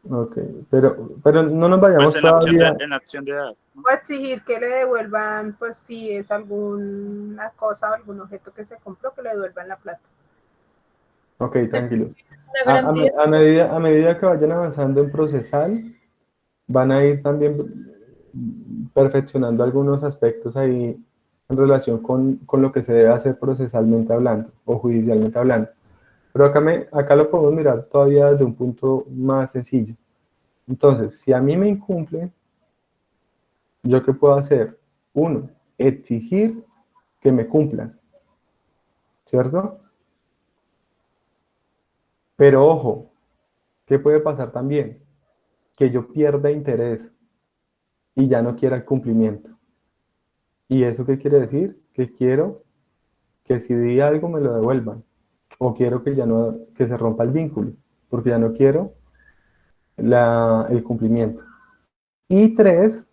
Ok, pero no nos vayamos Pues todavía. en acción de edad. O exigir que le devuelvan, pues si es alguna cosa o algún objeto que se compró, que le devuelvan la plata. Ok, tranquilos. Una A medida que vayan avanzando en procesal, van a ir también perfeccionando algunos aspectos ahí en relación con lo que se debe hacer procesalmente hablando o judicialmente hablando. Pero acá lo podemos mirar todavía desde un punto más sencillo. Entonces, si a mí me incumplen, ¿yo qué puedo hacer? Uno, exigir que me cumplan, ¿cierto? Pero ojo, ¿qué puede pasar también? Que yo pierda interés y ya no quiera el cumplimiento. ¿Y eso qué quiere decir? Que quiero que si di algo me lo devuelvan. O quiero que ya no, que se rompa el vínculo, porque ya no quiero el cumplimiento. Y tres,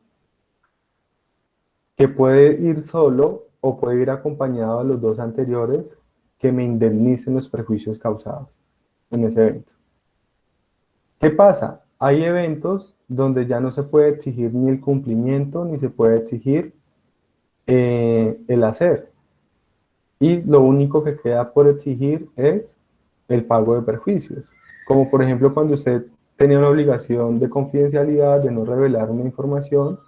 que puede ir solo o puede ir acompañado a los dos anteriores que me indemnicen los perjuicios causados en ese evento. ¿Qué pasa? Hay eventos donde ya no se puede exigir ni el cumplimiento ni se puede exigir el hacer. Y lo único que queda por exigir es el pago de perjuicios. Como por ejemplo cuando usted tenía una obligación de confidencialidad, de no revelar una información,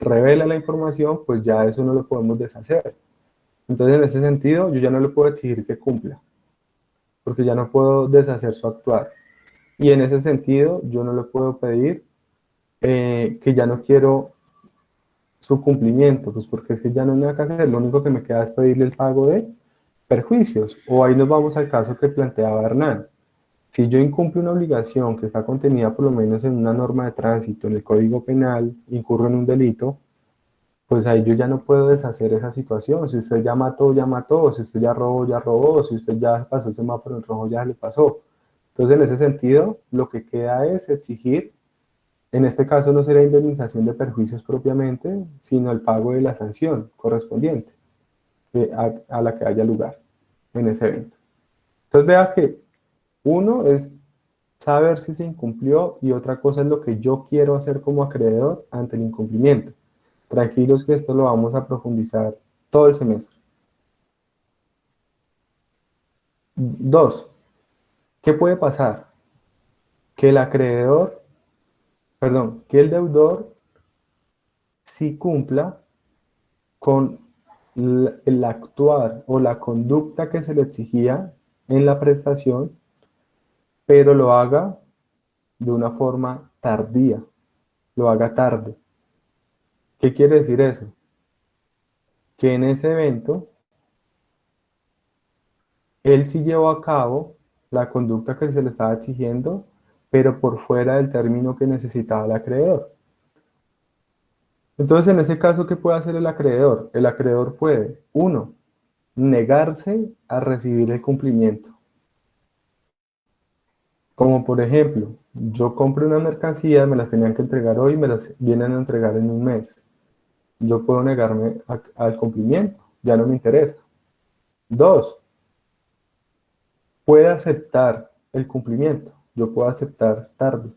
revela la información, pues ya eso no lo podemos deshacer. Entonces en ese sentido yo ya no le puedo exigir que cumpla, porque ya no puedo deshacer su actuar. Y en ese sentido yo no le puedo pedir que ya no quiero su cumplimiento, pues porque es que ya no hay nada que hacer, lo único que me queda es pedirle el pago de perjuicios. O ahí nos vamos al caso que planteaba Hernán. Si yo incumplo una obligación que está contenida por lo menos en una norma de tránsito, en el Código Penal, incurro en un delito, pues ahí yo ya no puedo deshacer esa situación. Si usted ya mató, si usted ya robó, si usted ya pasó el semáforo en rojo, ya le pasó. Entonces, en ese sentido, lo que queda es exigir, en este caso no será indemnización de perjuicios propiamente, sino el pago de la sanción correspondiente a la que haya lugar en ese evento. Entonces, vea que uno es saber si se incumplió y otra cosa es lo que yo quiero hacer como acreedor ante el incumplimiento. Tranquilos que esto lo vamos a profundizar todo el semestre. 2. ¿Qué puede pasar? Que el acreedor, perdón, que el deudor sí cumpla con el actuar o la conducta que se le exigía en la prestación, pero lo haga de una forma tardía, lo haga tarde. ¿Qué quiere decir eso? Que en ese evento él sí llevó a cabo la conducta que se le estaba exigiendo, pero por fuera del término que necesitaba el acreedor. Entonces, en ese caso, ¿qué puede hacer el acreedor? El acreedor puede, 1, negarse a recibir el cumplimiento. Como por ejemplo, yo compré una mercancía, me las tenían que entregar hoy, me las vienen a entregar en un mes. Yo puedo negarme al cumplimiento, ya no me interesa. 2, puede aceptar el cumplimiento. Yo puedo aceptar tarde.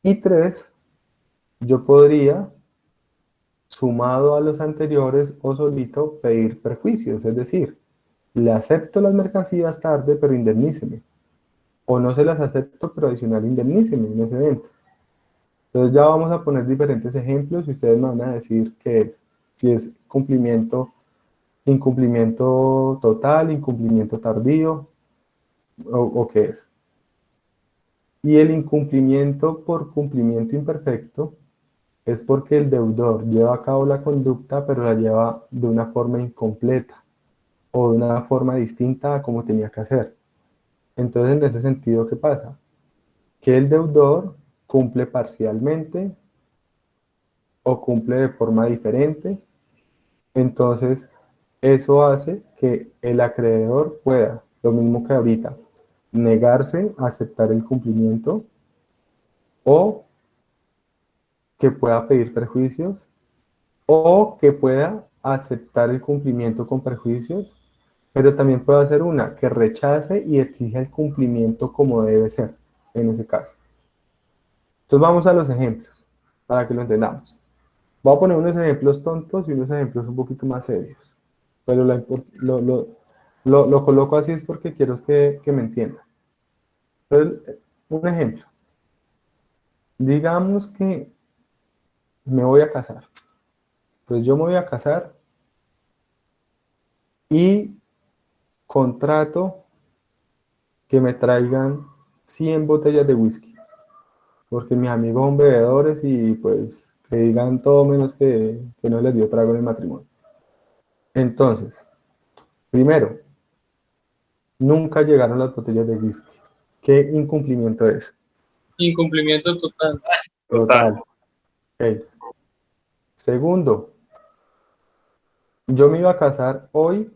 Y 3, yo podría, sumado a los anteriores o solito, pedir perjuicios, es decir, le acepto las mercancías tarde, pero indemníceme. O no se las acepto, pero adicional indemníceme en ese evento. Entonces ya vamos a poner diferentes ejemplos y ustedes me van a decir qué es. Si es cumplimiento, incumplimiento total, incumplimiento tardío, o qué es. Y el incumplimiento por cumplimiento imperfecto es porque el deudor lleva a cabo la conducta, pero la lleva de una forma incompleta o de una forma distinta a como tenía que hacer. Entonces, en ese sentido, ¿qué pasa? Que el deudor cumple parcialmente o cumple de forma diferente. Entonces, eso hace que el acreedor pueda, lo mismo que ahorita, negarse a aceptar el cumplimiento o que pueda pedir perjuicios o que pueda aceptar el cumplimiento con perjuicios, pero también puede hacer una que rechace y exija el cumplimiento como debe ser en ese caso. Entonces vamos a los ejemplos para que lo entendamos. Voy a poner unos ejemplos tontos y unos ejemplos un poquito más serios, pero lo coloco así es porque quiero que me entiendan. Entonces, un ejemplo. Digamos que me voy a casar. Pues yo me voy a casar y contrato que me traigan 100 botellas de whisky, porque mis amigos son bebedores y pues que digan todo menos que no les dio trago en el matrimonio. Entonces, primero, nunca llegaron las botellas de whisky. ¿Qué incumplimiento es? Incumplimiento total. Total. Okay. Segundo, yo me iba a casar hoy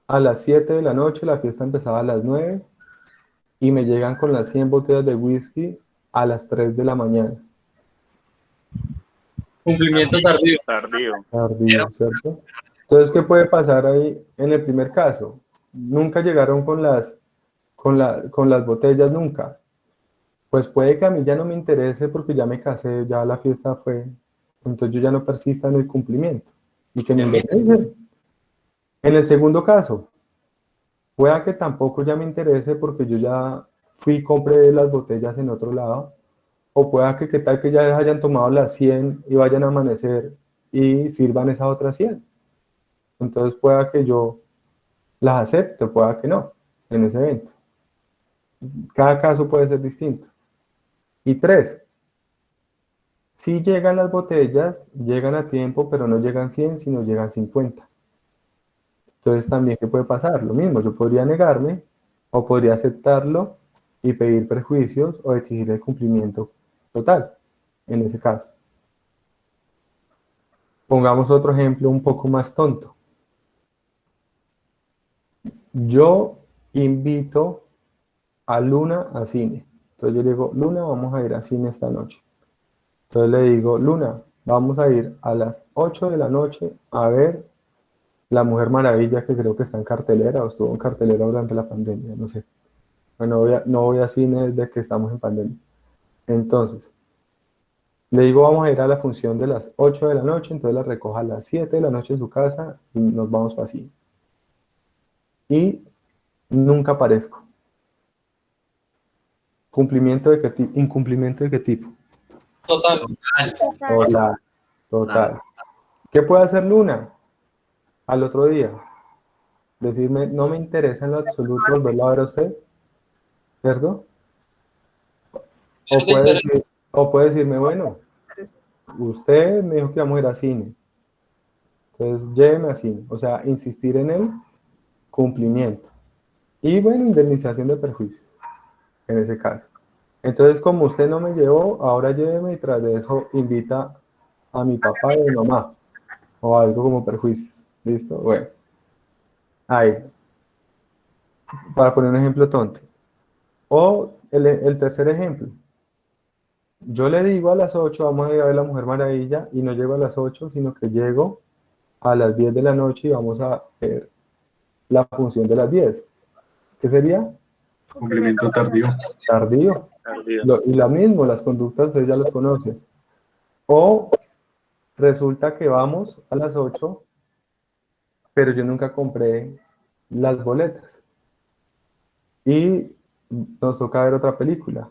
a las 7 de la noche, la fiesta empezaba a las 9 y me llegan con las 100 botellas de whisky a las 3 de la mañana. Cumplimiento tardío. Tardío, ¿cierto? Entonces, ¿qué puede pasar ahí en el primer caso? Nunca llegaron con las botellas, nunca. Pues puede que a mí ya no me interese porque ya me casé, ya la fiesta fue, entonces yo ya no persista en el cumplimiento y que me indemnicen. En el segundo caso, pueda que tampoco ya me interese porque yo ya fui y compré las botellas en otro lado, o pueda que qué tal que ya hayan tomado las 100 y vayan a amanecer y sirvan esas otras 100. Entonces pueda que yo las acepte, pueda que no, en ese evento. Cada caso puede ser distinto. Y 3, si llegan las botellas, llegan a tiempo, pero no llegan 100, sino llegan 50. Entonces también, ¿qué puede pasar? Lo mismo, yo podría negarme o podría aceptarlo y pedir perjuicios o exigir el cumplimiento total, en ese caso. Pongamos otro ejemplo un poco más tonto. Yo invito a Luna a cine. Entonces yo le digo, Luna, vamos a ir a cine esta noche. Entonces le digo, Luna, vamos a ir a las 8 de la noche a ver La Mujer Maravilla, que creo que está en cartelera o estuvo en cartelera durante la pandemia, no sé. Bueno, no voy a cine desde que estamos en pandemia. Entonces, le digo, vamos a ir a la función de las 8 de la noche, entonces la recojo a las 7 de la noche en su casa y nos vamos para cine. Y nunca aparezco. ¿Cumplimiento de qué tipo? ¿Incumplimiento de qué tipo? Total. Total. ¿Qué puede hacer Luna al otro día? Decirme, no me interesa en lo absoluto volverlo a ver a usted, ¿cierto? O puede decirme, bueno, usted me dijo que vamos a ir a cine, entonces lléveme a cine. O sea, insistir en el cumplimiento. Y bueno, indemnización de perjuicios, en ese caso. Entonces, como usted no me llevó, ahora lléveme y tras de eso invita a mi papá y a mi mamá, o algo como perjuicios. ¿Listo? Bueno. Ahí. Para poner un ejemplo tonto. O el tercer ejemplo. Yo le digo a las 8, vamos a ir a ver La Mujer Maravilla, y no llego a las 8, sino que llego a las 10 de la noche y vamos a ver la función de las 10. ¿Qué sería? Cumplimiento tardío. Tardío. Tardío. Y lo mismo, las conductas ustedes ya los conocen. O resulta que vamos a las 8, pero yo nunca compré las boletas. Y nos toca ver otra película,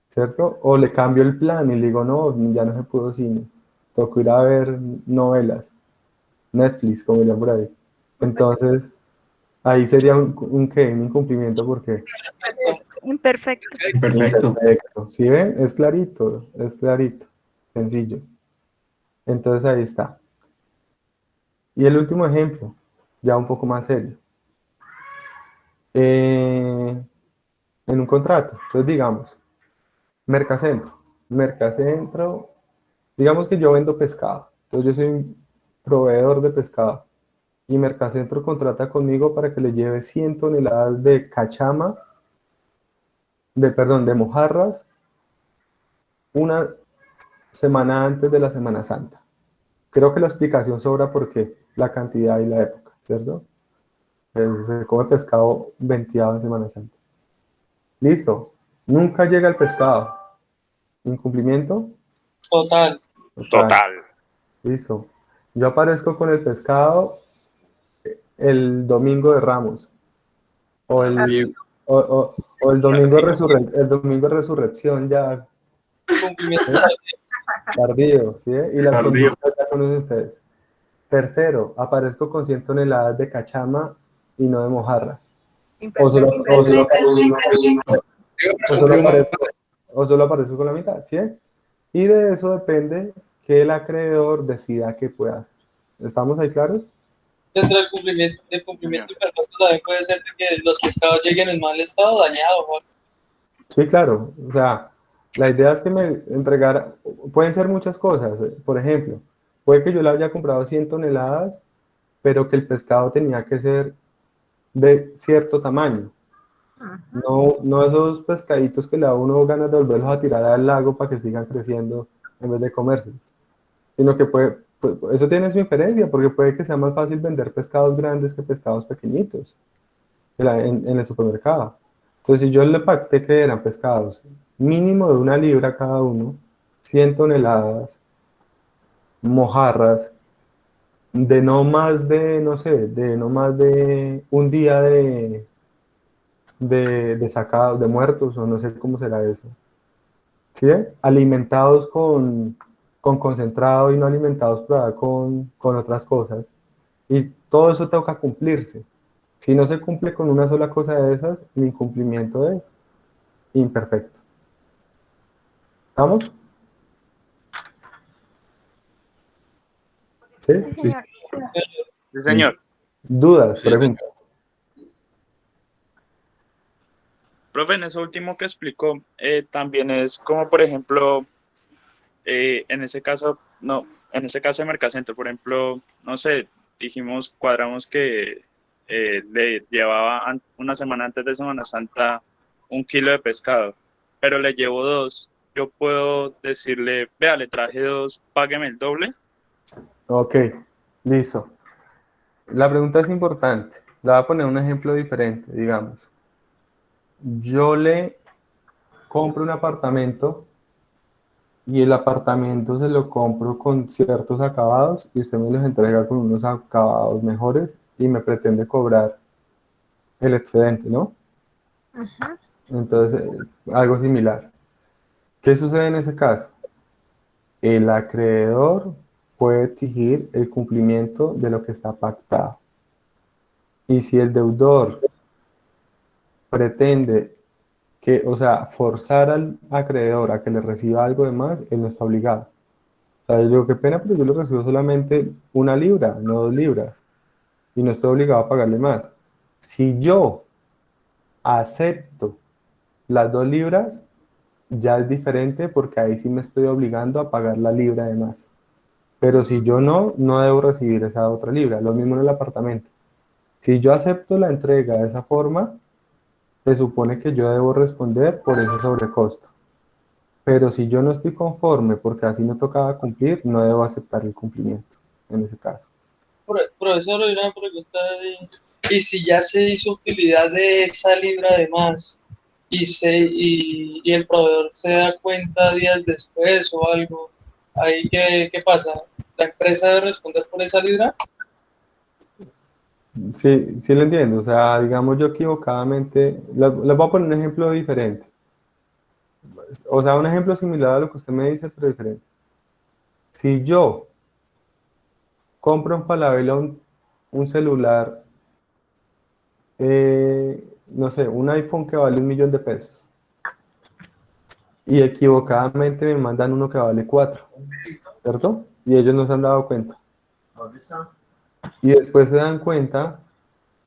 ¿cierto? O le cambio el plan y le digo, no, ya no se pudo cine. Tocó ir a ver novelas, Netflix, como dirían por ahí. Entonces, ahí sería ¿qué? Un incumplimiento, ¿por qué? Imperfecto. Perfecto. Imperfecto. ¿Sí ven? Es clarito, sencillo. Entonces ahí está. Y el último ejemplo, ya un poco más serio. En un contrato, entonces digamos, Mercacentro, digamos que yo vendo pescado, entonces yo soy un proveedor de pescado y Mercacentro contrata conmigo para que le lleve 100 toneladas de cachama, de mojarras, una semana antes de la Semana Santa. Creo que la explicación sobra porque la cantidad y la época, ¿cierto? Se come pescado venteado en Semana Santa. Listo. Nunca llega el pescado. ¿Incumplimiento? Total. Total. Listo. Yo aparezco con el pescado el domingo de Ramos. O el, o el domingo de resurrección ya. Tardío, ¿sí? Y las Tardío. conductas ya conocen ustedes. Tercero, aparezco con 100 toneladas de cachama y no de mojarra. O solo aparezco con la mitad, ¿sí? Y de eso depende que el acreedor decida qué puede hacer. ¿Estamos ahí claros? Dentro del cumplimiento imperfecto también puede ser de que los pescados lleguen en mal estado, dañados. Sí, claro. O sea, la idea es que me entregara, pueden ser muchas cosas. Por ejemplo, puede que yo le haya comprado 100 toneladas, pero que el pescado tenía que ser de cierto tamaño. No esos pescaditos que le da a uno ganas de volverlos a tirar al lago para que sigan creciendo en vez de comérselos. Sino que eso tiene su inferencia, porque puede que sea más fácil vender pescados grandes que pescados pequeñitos en el supermercado. Entonces, si yo le pacté que eran pescados mínimo de 1 libra cada uno, 100 toneladas, mojarras, de no más de, no sé, de no más de un día de sacados, de muertos, o no sé cómo será eso. ¿Sí? Alimentados con concentrado y no alimentados con otras cosas. Y todo eso toca cumplirse. Si no se cumple con una sola cosa de esas, el incumplimiento es imperfecto. ¿Estamos? ¿Sí? Sí, señor. Sí, señor. ¿Dudas? Preguntas. Profe, en eso último que explicó, también es como, por ejemplo, en ese caso de Mercacentro, por ejemplo, no sé, cuadramos que le llevaba una semana antes de Semana Santa 1 kilo de pescado, pero le llevo 2. Yo puedo decirle, vea, le traje 2, págueme el doble. Ok, listo. La pregunta es importante. Le voy a poner un ejemplo diferente, digamos. Yo le compro un apartamento y el apartamento se lo compro con ciertos acabados y usted me los entrega con unos acabados mejores y me pretende cobrar el excedente, ¿no? Entonces, algo similar. ¿Qué sucede en ese caso? El acreedor puede exigir el cumplimiento de lo que está pactado. Y si el deudor pretende forzar al acreedor a que le reciba algo de más, él no está obligado. O sea, yo digo, qué pena, pero yo le recibo solamente 1 libra, no 2 libras. Y no estoy obligado a pagarle más. Si yo acepto las 2 libras, ya es diferente porque ahí sí me estoy obligando a pagar la libra de más. Pero si yo no debo recibir esa otra libra. Lo mismo en el apartamento. Si yo acepto la entrega de esa forma, se supone que yo debo responder por ese sobrecosto. Pero si yo no estoy conforme porque así no tocaba cumplir, no debo aceptar el cumplimiento en ese caso. Profesor, hay una pregunta ahí. ¿Y si ya se hizo utilidad de esa libra de más y el proveedor se da cuenta días después o algo? ¿Ahí qué pasa? ¿La empresa debe responder por esa libra? Sí, sí lo entiendo. O sea, digamos yo equivocadamente, les voy a poner un ejemplo diferente. O sea, un ejemplo similar a lo que usted me dice, pero diferente. Si yo compro en Falabella un celular, no sé, un iPhone que vale 1.000.000 de pesos, y equivocadamente me mandan uno que vale 4, ¿cierto? Y ellos no se han dado cuenta. Y después se dan cuenta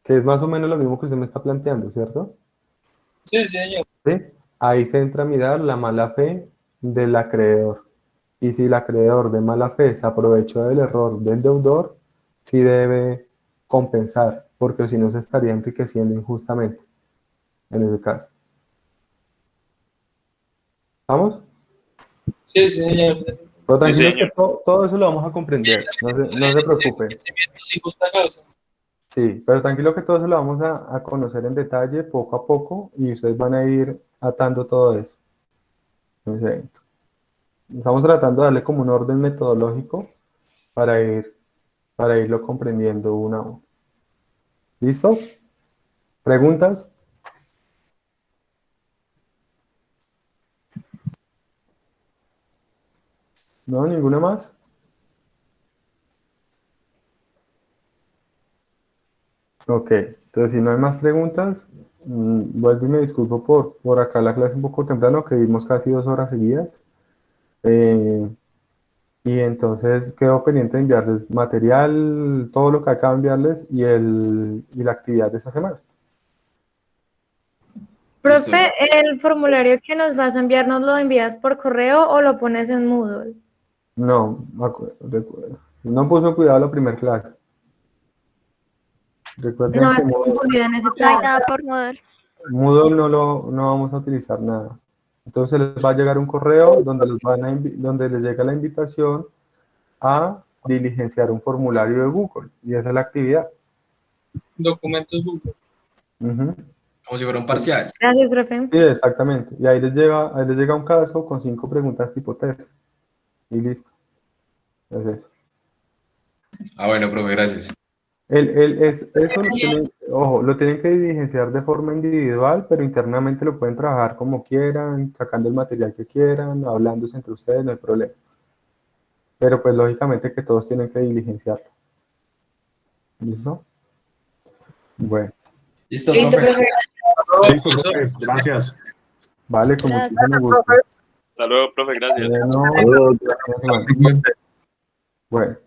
que es más o menos lo mismo que usted me está planteando, ¿cierto? Sí, señor. ¿Sí? Ahí se entra a mirar la mala fe del acreedor. Y si el acreedor de mala fe se aprovechó del error del deudor, sí debe compensar, porque si no se estaría enriqueciendo injustamente en ese caso. ¿Vamos? Sí, señor. Pero tranquilos que señor. todo eso lo vamos a comprender, no se preocupen. Sin justa causa. Sí, pero tranquilo que todo eso lo vamos a conocer en detalle poco a poco y ustedes van a ir atando todo eso. Perfecto. Estamos tratando de darle como un orden metodológico para irlo comprendiendo uno a uno. ¿Listo? ¿Preguntas? ¿No? ¿Ninguna más? Ok, entonces si no hay más preguntas, vuelvo y me disculpo por acá la clase un poco temprano, que vimos casi 2 horas seguidas. Y entonces quedo pendiente de enviarles material, todo lo que acabo de enviarles y la actividad de esta semana. Profe, ¿el formulario que nos vas a enviar nos lo envías por correo o lo pones en Moodle? No, no puso cuidado la primera clase. Recuerden No, que estoy confundida en ese No hay tema. nada por Moodle. Moodle no vamos a utilizar nada. Entonces les va a llegar un correo donde donde les llega la invitación a diligenciar un formulario de Google, y esa es la actividad. Documentos Google. Ujú. Como si fuera un parcial. Gracias, profe. Sí, exactamente. Y ahí les llega un caso con 5 preguntas tipo test. Y listo. Es eso. Ah, bueno, profe, gracias. Eso lo tienen que diligenciar de forma individual, pero internamente lo pueden trabajar como quieran, sacando el material que quieran, hablándose entre ustedes, no hay problema. Pero pues lógicamente que todos tienen que diligenciarlo. ¿Listo? Bueno. Listo, Listo, profe. profe. Listo, profe. Gracias. Vale, con Gracias. muchísimo gusto. Hasta luego, profe, gracias. Bueno, Saludos. buena semana. Bueno.